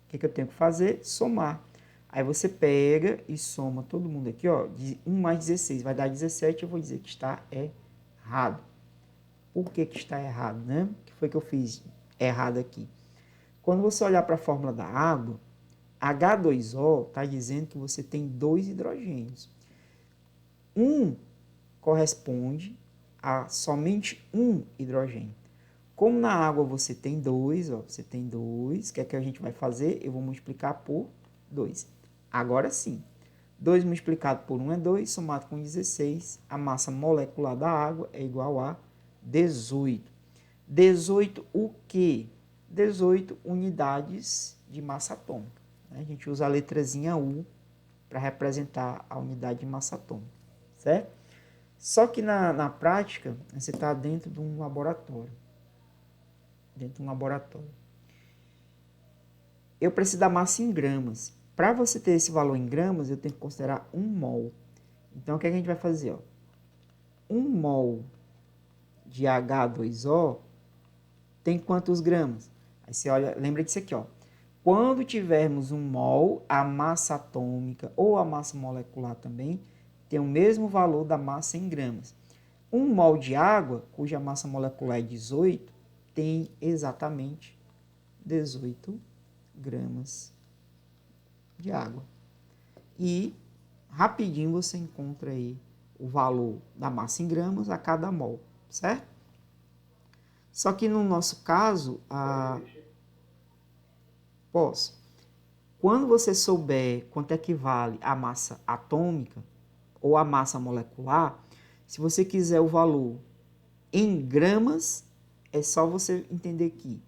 o que eu tenho que fazer? Somar. Aí você pega e soma todo mundo aqui, ó, de 1 mais 16 vai dar 17, eu vou dizer que está errado. Por que está errado, né? O que foi que eu fiz errado aqui? Quando você olhar para a fórmula da água, H2O está dizendo que você tem 2 hidrogênios. Um corresponde a somente um hidrogênio. Como na água você tem 2, ó, você tem 2, o que é que a gente vai fazer? Eu vou multiplicar por 2. Agora sim, 2 multiplicado por 1 é 2, somado com 16, a massa molecular da água é igual a 18. 18 o quê? 18 unidades de massa atômica. A gente usa a letrazinha U para representar a unidade de massa atômica, certo? Só que na prática, você está dentro de um laboratório. Eu preciso da massa em gramas. Para você ter esse valor em gramas, eu tenho que considerar 1 mol. Então, o que a gente vai fazer? Ó? 1 mol de H2O tem quantos gramas? Aí você olha, lembra disso aqui, ó. Quando tivermos 1 mol, a massa atômica ou a massa molecular também tem o mesmo valor da massa em gramas. 1 mol de água, cuja massa molecular é 18, tem exatamente 18 gramas de água. E rapidinho você encontra aí o valor da massa em gramas a cada mol, certo? Só que no nosso caso, quando você souber quanto equivale a massa atômica ou a massa molecular, se você quiser o valor em gramas, é só você entender que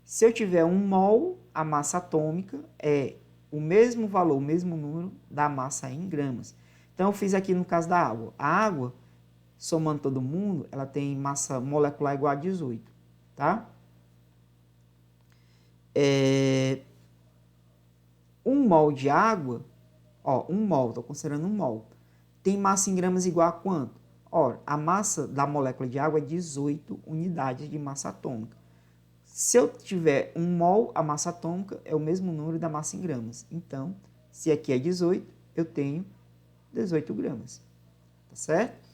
se eu tiver 1 mol, a massa atômica é o mesmo valor, o mesmo número da massa em gramas. Então, eu fiz aqui no caso da água. A água, somando todo mundo, ela tem massa molecular igual a 18, tá? 1 mol de água, ó, 1 mol, estou considerando 1 mol, tem massa em gramas igual a quanto? Ora, a massa da molécula de água é 18 unidades de massa atômica. Se eu tiver 1 mol, a massa atômica é o mesmo número da massa em gramas. Então, se aqui é 18, eu tenho 18 gramas. Tá certo?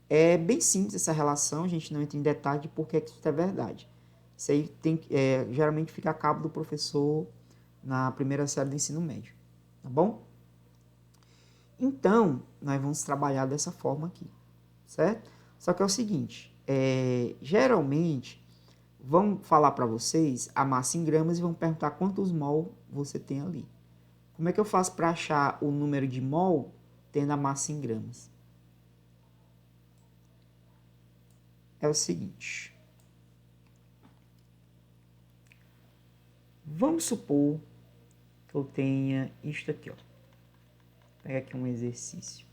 É bem simples essa relação, a gente não entra em detalhe de por que isso é verdade. Isso aí geralmente fica a cabo do professor na primeira série do ensino médio. Tá bom? Então, nós vamos trabalhar dessa forma aqui. Certo? Só que é o seguinte, geralmente vão falar para vocês a massa em gramas e vão perguntar quantos mol você tem ali. Como é que eu faço para achar o número de mol tendo a massa em gramas? É o seguinte. Vamos supor que eu tenha isto aqui, ó. Vou pegar aqui um exercício.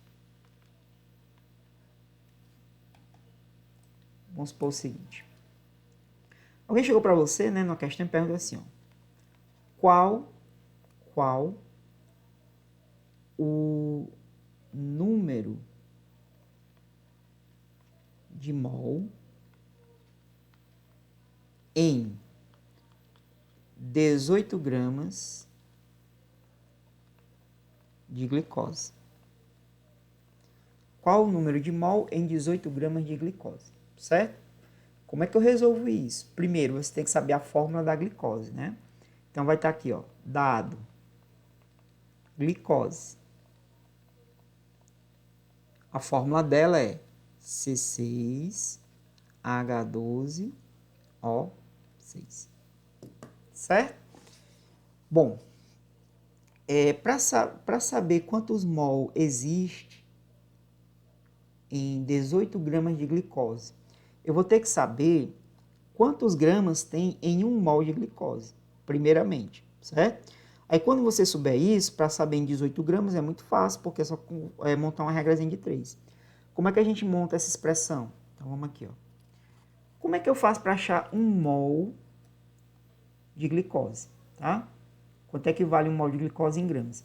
Vamos supor o seguinte. Alguém chegou para você, né, numa questão e perguntou assim, ó. Qual o número de mol em 18 gramas de glicose? Qual o número de mol em 18 gramas de glicose? Certo? Como é que eu resolvo isso? Primeiro, você tem que saber a fórmula da glicose, né? Então, vai estar aqui, ó, dado glicose. A fórmula dela é C6H12O6. Certo? Bom, para saber quantos mol existe em 18 gramas de glicose. Eu vou ter que saber quantos gramas tem em 1 mol de glicose, primeiramente, certo? Aí quando você souber isso, para saber em 18 gramas é muito fácil, porque é só montar uma regrazinha de 3. Como é que a gente monta essa expressão? Então vamos aqui, ó. Como é que eu faço para achar 1 mol de glicose, tá? Quanto é que vale 1 mol de glicose em gramas?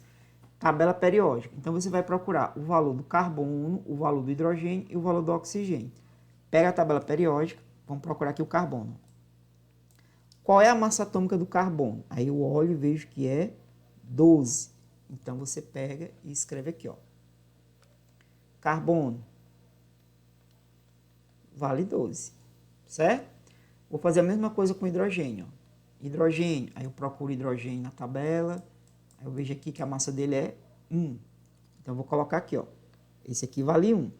Tabela periódica. Então você vai procurar o valor do carbono, o valor do hidrogênio e o valor do oxigênio. Pega a tabela periódica, vamos procurar aqui o carbono. Qual é a massa atômica do carbono? Aí eu olho e vejo que é 12. Então você pega e escreve aqui, ó. Carbono vale 12, certo? Vou fazer a mesma coisa com hidrogênio, ó. Hidrogênio, aí eu procuro hidrogênio na tabela, aí eu vejo aqui que a massa dele é 1. Então eu vou colocar aqui, ó. Esse aqui vale 1.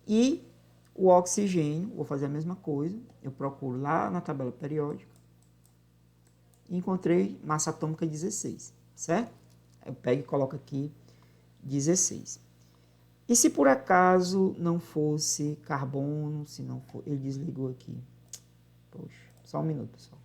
E o oxigênio, vou fazer a mesma coisa, eu procuro lá na tabela periódica, e encontrei massa atômica 16, certo? Aí eu pego e coloco aqui 16. E se por acaso não fosse carbono, se não for, ele desligou aqui. Poxa, só um minuto, pessoal.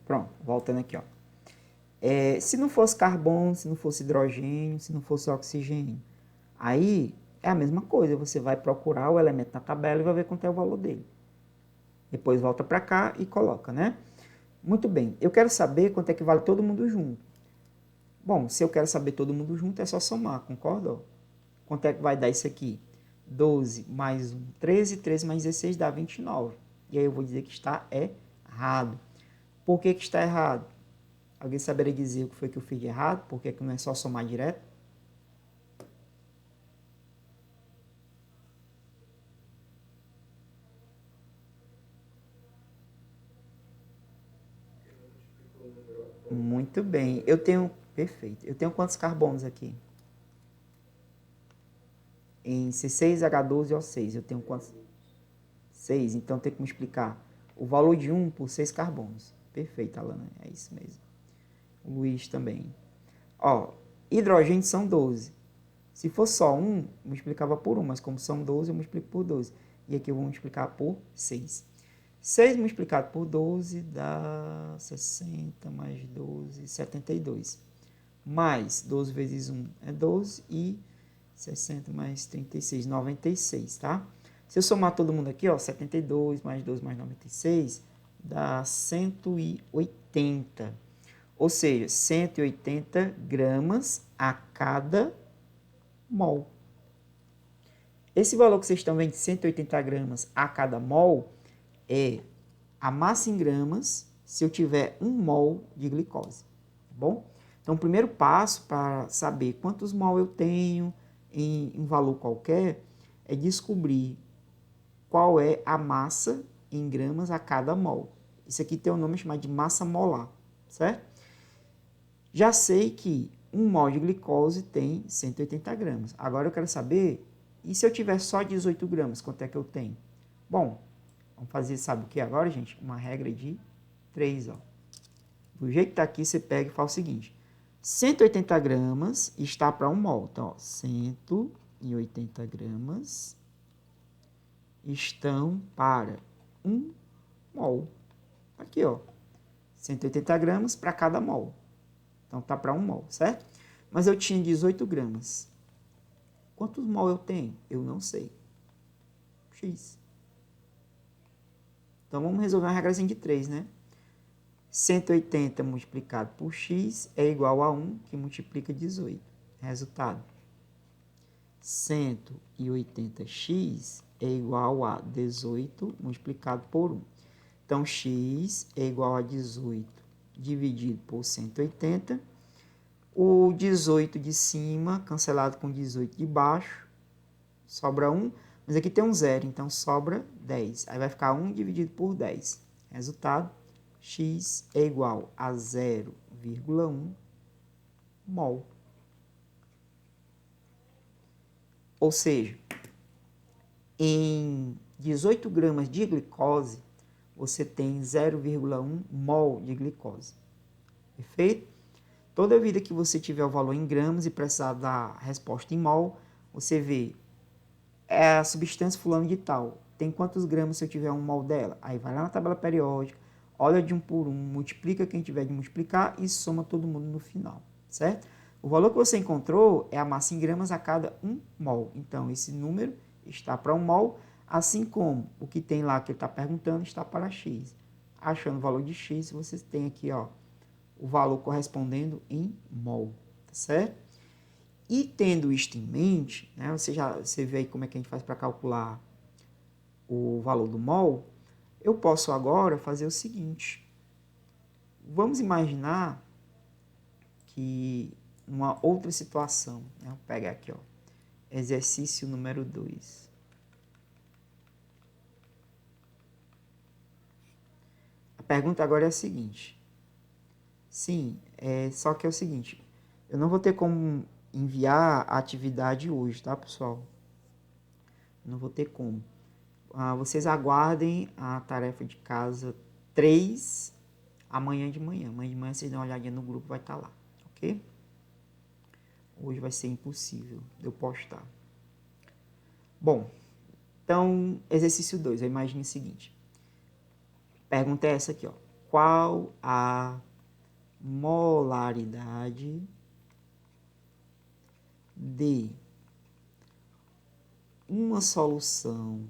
Pronto, voltando aqui, ó. Se não fosse carbono, se não fosse hidrogênio, se não fosse oxigênio, aí é a mesma coisa, você vai procurar o elemento na tabela e vai ver quanto é o valor dele. Depois volta para cá e coloca, né? Muito bem, eu quero saber quanto é que vale todo mundo junto. Bom, se eu quero saber todo mundo junto, é só somar, concorda? Quanto é que vai dar isso aqui? 12 mais 1, 13, 13 mais 16 dá 29. E aí eu vou dizer que está errado. Por que está errado? Alguém saberia dizer o que foi que eu fiz de errado? Por que não é só somar direto? Muito bem. Perfeito. Eu tenho quantos carbonos aqui? Em C6H12O6, eu tenho quantos? 6. Então tem que me explicar o valor de 1 por 6 carbonos. Perfeito, Alana. É isso mesmo. O Luiz também. Ó, hidrogênio são 12. Se for só 1, eu multiplicava por 1, mas como são 12, eu multiplico por 12. E aqui eu vou multiplicar por 6. 6 multiplicado por 12 dá 60 mais 12, 72. Mais 12 vezes 1 é 12 e 60 mais 36, 96, tá? Se eu somar todo mundo aqui, ó, 72 mais 12 mais 96 dá 180. Ou seja, 180 gramas a cada mol. Esse valor que vocês estão vendo de 180 gramas a cada mol é a massa em gramas se eu tiver 1 mol de glicose, tá bom? Então, o primeiro passo para saber quantos mol eu tenho em um valor qualquer é descobrir qual é a massa em gramas a cada mol. Isso aqui tem um nome chamado de massa molar, certo? Já sei que 1 mol de glicose tem 180 gramas. Agora eu quero saber, e se eu tiver só 18 gramas, quanto é que eu tenho? Bom, vamos fazer, sabe o que agora, gente? Uma regra de 3, ó. Do jeito que está aqui, você pega e faz o seguinte. 180 gramas está para 1 mol. Então, ó, 180 gramas estão para 1 mol. Aqui, ó. 180 gramas para cada mol. Então, tá para 1 mol, certo? Mas eu tinha 18 gramas. Quantos mol eu tenho? Eu não sei. X. Então, vamos resolver uma regrazinha de 3, né? 180 multiplicado por x é igual a 1, que multiplica 18. Resultado. 180x é igual a 18 multiplicado por 1. Então, x é igual a 18 dividido por 180. O 18 de cima, cancelado com 18 de baixo, sobra 1. Mas aqui tem um 0, então sobra 10. Aí vai ficar 1 dividido por 10. Resultado, x é igual a 0,1 mol. Ou seja, em 18 gramas de glicose, você tem 0,1 mol de glicose. Perfeito? Toda vida que você tiver o valor em gramas e precisar da resposta em mol, você vê a substância fulano de tal. Tem quantos gramas se eu tiver um mol dela? Aí vai lá na tabela periódica, olha de um por um, multiplica quem tiver de multiplicar e soma todo mundo no final, certo? O valor que você encontrou é a massa em gramas a cada 1 mol. Então, esse número está para 1 mol, assim como o que tem lá que ele está perguntando está para x. Achando o valor de x, você tem aqui ó, o valor correspondendo em mol, tá certo? E tendo isto em mente, né, você vê aí como é que a gente faz para calcular o valor do mol, eu posso agora fazer o seguinte. Vamos imaginar que uma outra situação, né, vou pegar aqui, ó, exercício número 2. A pergunta agora é a seguinte. Sim, só que é o seguinte, eu não vou ter como enviar a atividade hoje, tá, pessoal? Não vou ter como. Vocês aguardem a tarefa de casa 3 amanhã de manhã. Amanhã de manhã vocês dão uma olhadinha no grupo, vai estar lá, ok? Hoje vai ser impossível de eu postar. Bom, então, exercício 2, eu imagino o seguinte. Pergunta é essa aqui, ó. Qual a molaridade de uma solução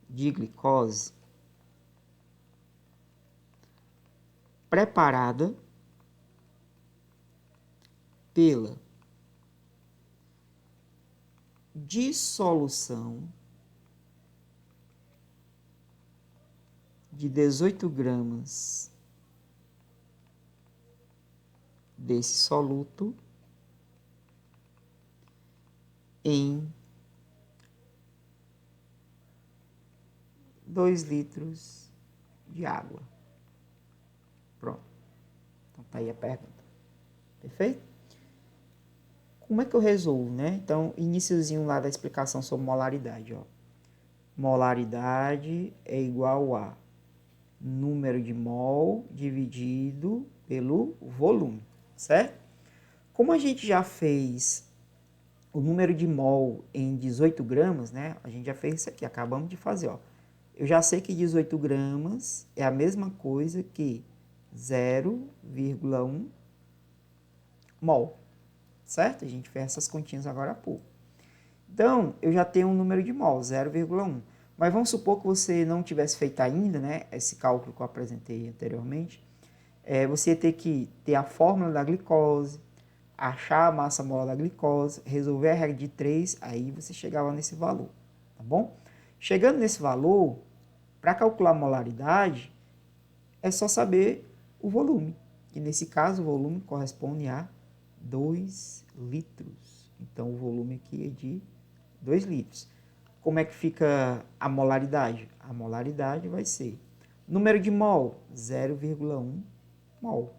de glicose preparada pela dissolução de 18 gramas desse soluto em 2 litros de água. Pronto. Então tá aí a pergunta. Perfeito? Como é que eu resolvo, né? Então, iniciozinho lá da explicação sobre molaridade, ó. Molaridade é igual a número de mol dividido pelo volume, certo? Como a gente já fez o número de mol em 18 gramas, né? A gente já fez isso aqui, acabamos de fazer, ó. Eu já sei que 18 gramas é a mesma coisa que 0,1 mol, certo? A gente fez essas continhas agora há pouco. Então, eu já tenho um número de mol, 0,1. Mas vamos supor que você não tivesse feito ainda, né, esse cálculo que eu apresentei anteriormente. Você ia ter que ter a fórmula da glicose, achar a massa molar da glicose, resolver a regra de 3, aí você chegava nesse valor, tá bom? Chegando nesse valor, para calcular a molaridade, é só saber o volume. E nesse caso, o volume corresponde a 2 litros. Então, o volume aqui é de 2 litros. Como é que fica a molaridade? A molaridade vai ser número de mol, 0,1 mol.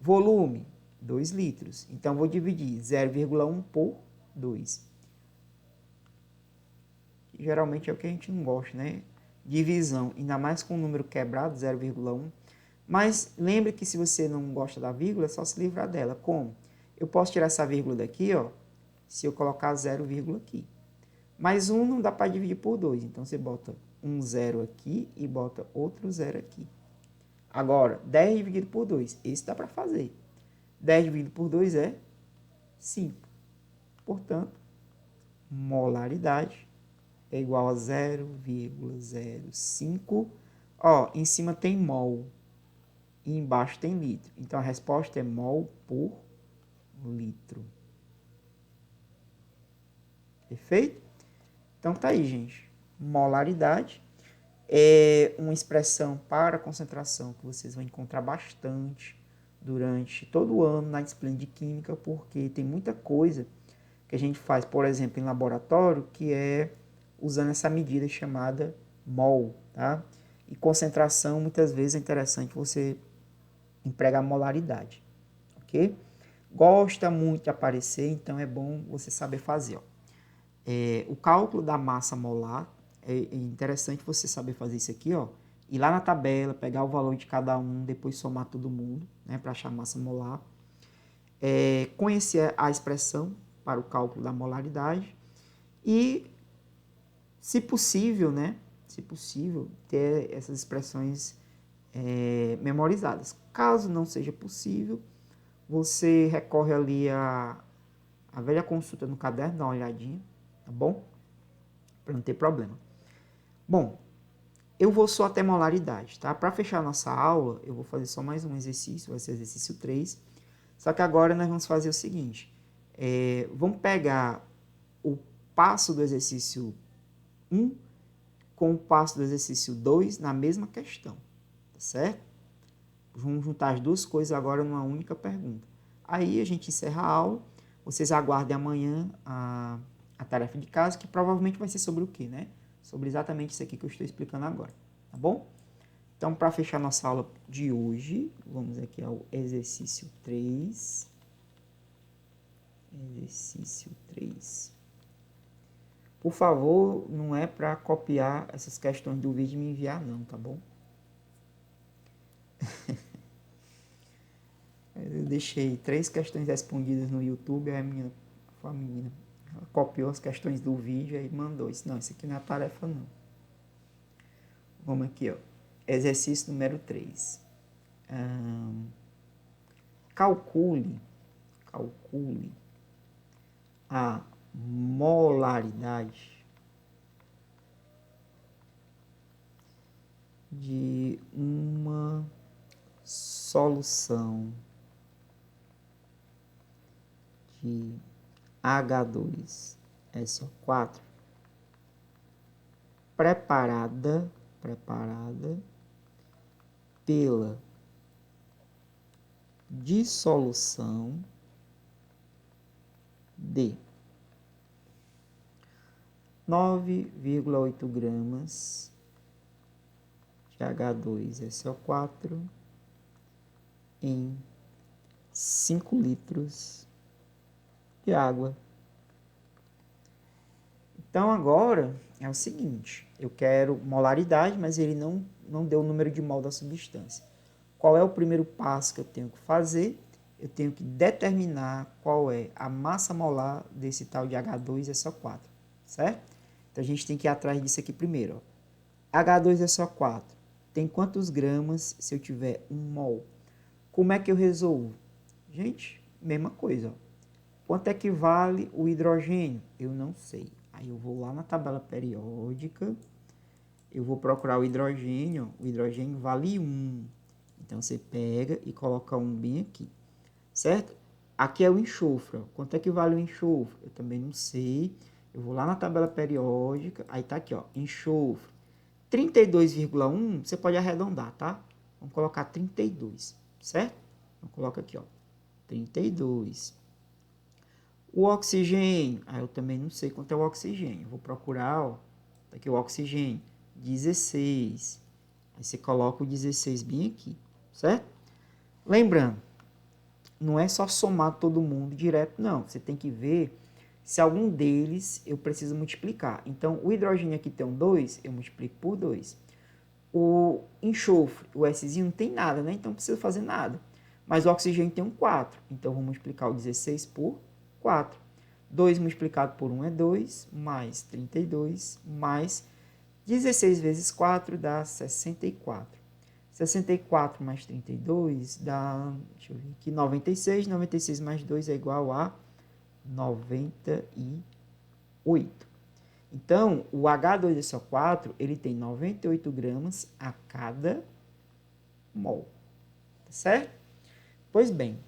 Volume, 2 litros. Então, vou dividir 0,1 por 2. Geralmente é o que a gente não gosta, né? Divisão, ainda mais com o número quebrado, 0,1. Mas lembre que se você não gosta da vírgula, é só se livrar dela. Como? Eu posso tirar essa vírgula daqui, ó, se eu colocar 0, aqui. Mas 1 não dá para dividir por 2, então você bota um 0 aqui e bota outro 0 aqui. Agora, 10 dividido por 2, esse dá para fazer. 10 dividido por 2 é 5. Portanto, molaridade é igual a 0,05. Ó, em cima tem mol e embaixo tem litro. Então, a resposta é mol por litro. Perfeito? Então, tá aí, gente. Molaridade é uma expressão para concentração que vocês vão encontrar bastante durante todo o ano na disciplina de Química, porque tem muita coisa que a gente faz, por exemplo, em laboratório, que é usando essa medida chamada mol, tá? E concentração, muitas vezes, é interessante você empregar molaridade, ok? Gosta muito de aparecer, então é bom você saber fazer, ó. O cálculo da massa molar, é interessante você saber fazer isso aqui, ó. Ir lá na tabela, pegar o valor de cada um, depois somar todo mundo, né, para achar a massa molar. Conhecer a expressão para o cálculo da molaridade e, se possível, né, se possível, ter essas expressões memorizadas. Caso não seja possível, você recorre ali à velha consulta no caderno, dá uma olhadinha, tá bom? Para não ter problema. Bom, eu vou só até molaridade, tá? Para fechar a nossa aula, eu vou fazer só mais um exercício, vai ser o exercício 3. Só que agora nós vamos fazer o seguinte, vamos pegar o passo do exercício 1 com o passo do exercício 2 na mesma questão, tá certo? Vamos juntar as duas coisas agora numa única pergunta. Aí a gente encerra a aula, vocês aguardem amanhã a tarefa de casa, que provavelmente vai ser sobre o quê, né? Sobre exatamente isso aqui que eu estou explicando agora, tá bom? Então, para fechar nossa aula de hoje, vamos aqui ao exercício 3. Exercício 3. Por favor, não é para copiar essas questões do vídeo e me enviar não, tá bom? Eu deixei 3 questões respondidas no YouTube, aí a menina copiou as questões do vídeo e mandou. Não, isso aqui não é tarefa não. Vamos aqui, ó. Exercício número 3. Calcule a molaridade de uma solução de H2SO4 preparada pela dissolução de 9,8 gramas de H2SO4 em 5 litros de água. Então agora é o seguinte, eu quero molaridade, mas ele não deu o número de mol da substância. Qual é o primeiro passo que eu tenho que fazer? Eu tenho que determinar qual é a massa molar desse tal de H2SO4, certo? Então a gente tem que ir atrás disso aqui primeiro, ó. H2SO4 tem quantos gramas se eu tiver 1 mol? Como é que eu resolvo? Gente, mesma coisa, ó. Quanto é que vale o hidrogênio? Eu não sei. Aí eu vou lá na tabela periódica, eu vou procurar o hidrogênio vale 1. Então você pega e coloca 1 bem aqui, certo? Aqui é o enxofre, ó. Quanto é que vale o enxofre? Eu também não sei. Eu vou lá na tabela periódica, aí tá aqui, ó, enxofre. 32,1, você pode arredondar, tá? Vamos colocar 32, certo? Então coloca aqui, ó, 32. O oxigênio, eu também não sei quanto é o oxigênio. Vou procurar, ó, tá aqui o oxigênio, 16. Aí você coloca o 16 bem aqui, certo? Lembrando, não é só somar todo mundo direto, não. Você tem que ver se algum deles eu preciso multiplicar. Então, o hidrogênio aqui tem um 2, eu multiplico por 2. O enxofre, o Szinho, não tem nada, né? Então, não precisa fazer nada. Mas o oxigênio tem um 4. Então, eu vou multiplicar o 16 por 4. 2 multiplicado por 1 é 2, mais 32, mais 16 vezes 4 dá 64. 64 mais 32 dá, deixa eu ver aqui, 96. 96 mais 2 é igual a 98. Então, o H2SO4, ele tem 98 gramas a cada mol. Tá certo? Pois bem,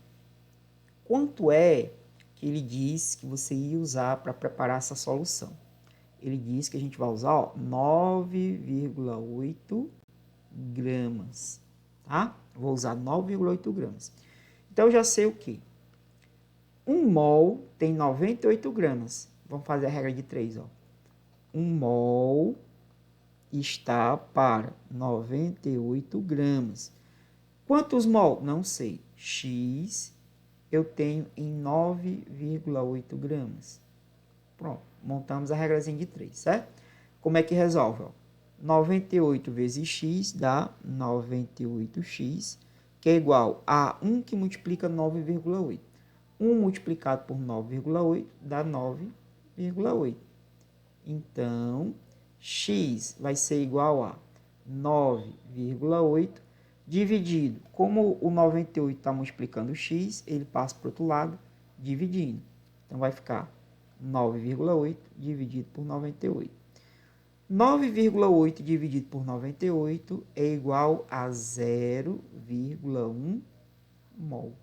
quanto é que ele diz que você ia usar para preparar essa solução? Ele diz que a gente vai usar 9,8 gramas, tá? Vou usar 9,8 gramas. Então, eu já sei o quê? 1 mol tem 98 gramas. Vamos fazer a regra de 3, ó. 1 mol está para 98 gramas. Quantos mol? Não sei. X eu tenho em 9,8 gramas. Pronto, montamos a regrazinha de 3, certo? Como é que resolve? Ó? 98 vezes x dá 98x, que é igual a 1 que multiplica 9,8. 1 multiplicado por 9,8 dá 9,8. Então, x vai ser igual a 9,8 dividido. Como o 98 está multiplicando x, ele passa para o outro lado, dividindo. Então, vai ficar 9,8 dividido por 98. 9,8 dividido por 98 é igual a 0,1 mol.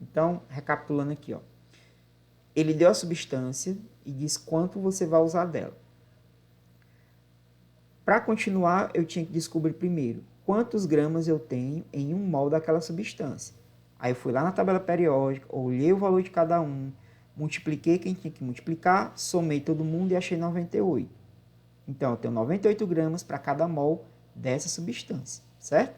Então, recapitulando aqui, ó. Ele deu a substância e diz quanto você vai usar dela. Para continuar, eu tinha que descobrir primeiro quantos gramas eu tenho em 1 mol daquela substância. Aí eu fui lá na tabela periódica, olhei o valor de cada um, multipliquei quem tinha que multiplicar, somei todo mundo e achei 98. Então, eu tenho 98 gramas para cada mol dessa substância, certo?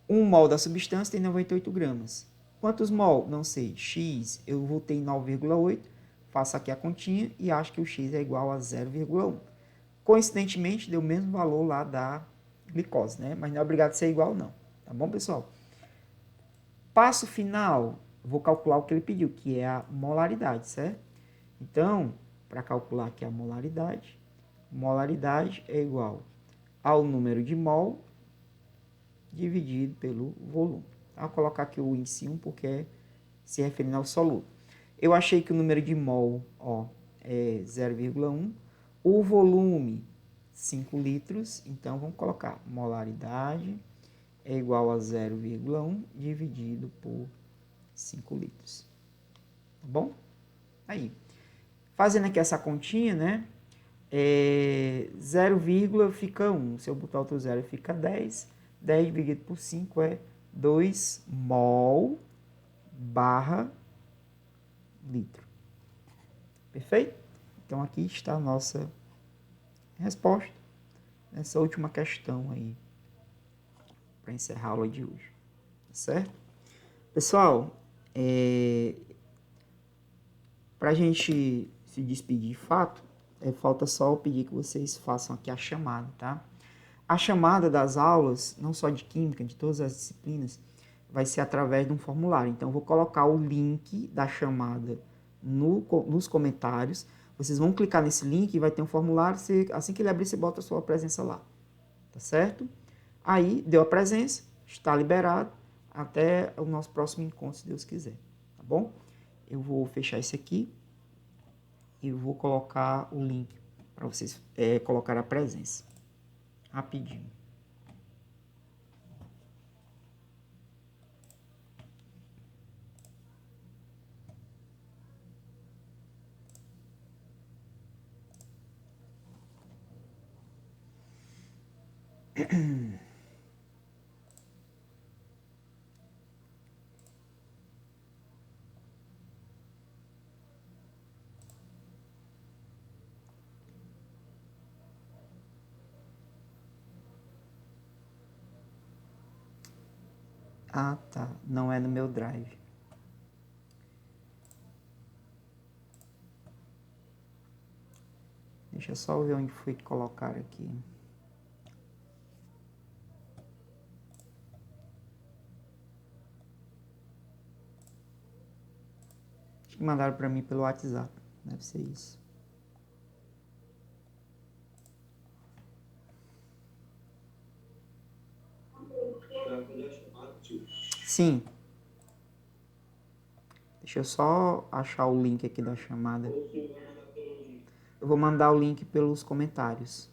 1 mol da substância tem 98 gramas. Quantos mol? Não sei. X, eu voltei em 9,8, faço aqui a continha e acho que o X é igual a 0,1. Coincidentemente, deu o mesmo valor lá da glicose, né? Mas não é obrigado a ser igual, não. Tá bom, pessoal? Passo final, vou calcular o que ele pediu, que é a molaridade, certo? Então, para calcular aqui a molaridade é igual ao número de mol dividido pelo volume. Vou colocar aqui o índice 1 porque é se referindo ao soluto. Eu achei que o número de mol é 0,1. O volume, 5 litros. Então, vamos colocar molaridade é igual a 0,1 dividido por 5 litros. Tá bom? Aí. Fazendo aqui essa continha, né? 0, fica 1. Se eu botar outro zero, fica 10. 10 dividido por 5 é 2 mol barra litro. Perfeito? Então, aqui está a nossa resposta nessa última questão aí, para encerrar a aula de hoje. Tá certo? Pessoal, para a gente se despedir de fato, falta só eu pedir que vocês façam aqui a chamada, tá? A chamada das aulas, não só de química, de todas as disciplinas, vai ser através de um formulário. Então, eu vou colocar o link da chamada nos comentários. Vocês vão clicar nesse link e vai ter um formulário. Assim que ele abrir, você bota a sua presença lá. Tá certo? Aí, deu a presença, está liberado. Até o nosso próximo encontro, se Deus quiser. Tá bom? Eu vou fechar esse aqui e vou colocar o link para vocês colocar a presença. Rapidinho. Ah, tá. Não é no meu drive. Deixa eu só ver onde foi que colocaram aqui. Acho que mandaram para mim pelo WhatsApp. Deve ser isso. Sim. Deixa eu só achar o link aqui da chamada. Eu vou mandar o link pelos comentários.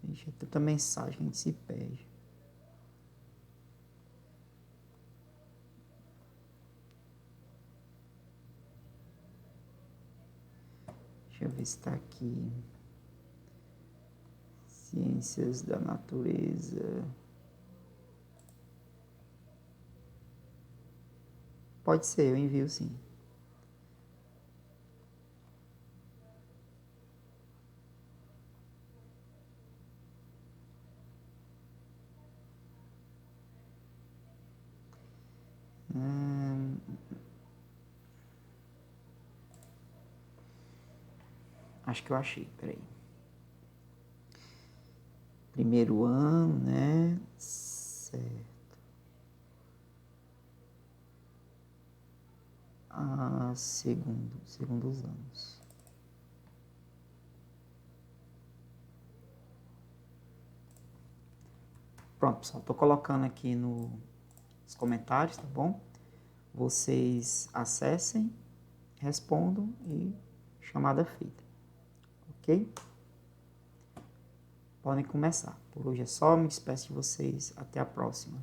Deixa eu ter tanta mensagem, a gente se perde. Deixa eu ver se está aqui. Ciências da natureza. Pode ser, eu envio sim. Acho que eu achei, peraí. Primeiro ano, né? Certo. Segundos anos. Pronto, pessoal, tô colocando aqui nos comentários, tá bom? Vocês acessem, respondam e chamada feita, ok? Podem começar. Por hoje é só, me despeço de vocês, até a próxima.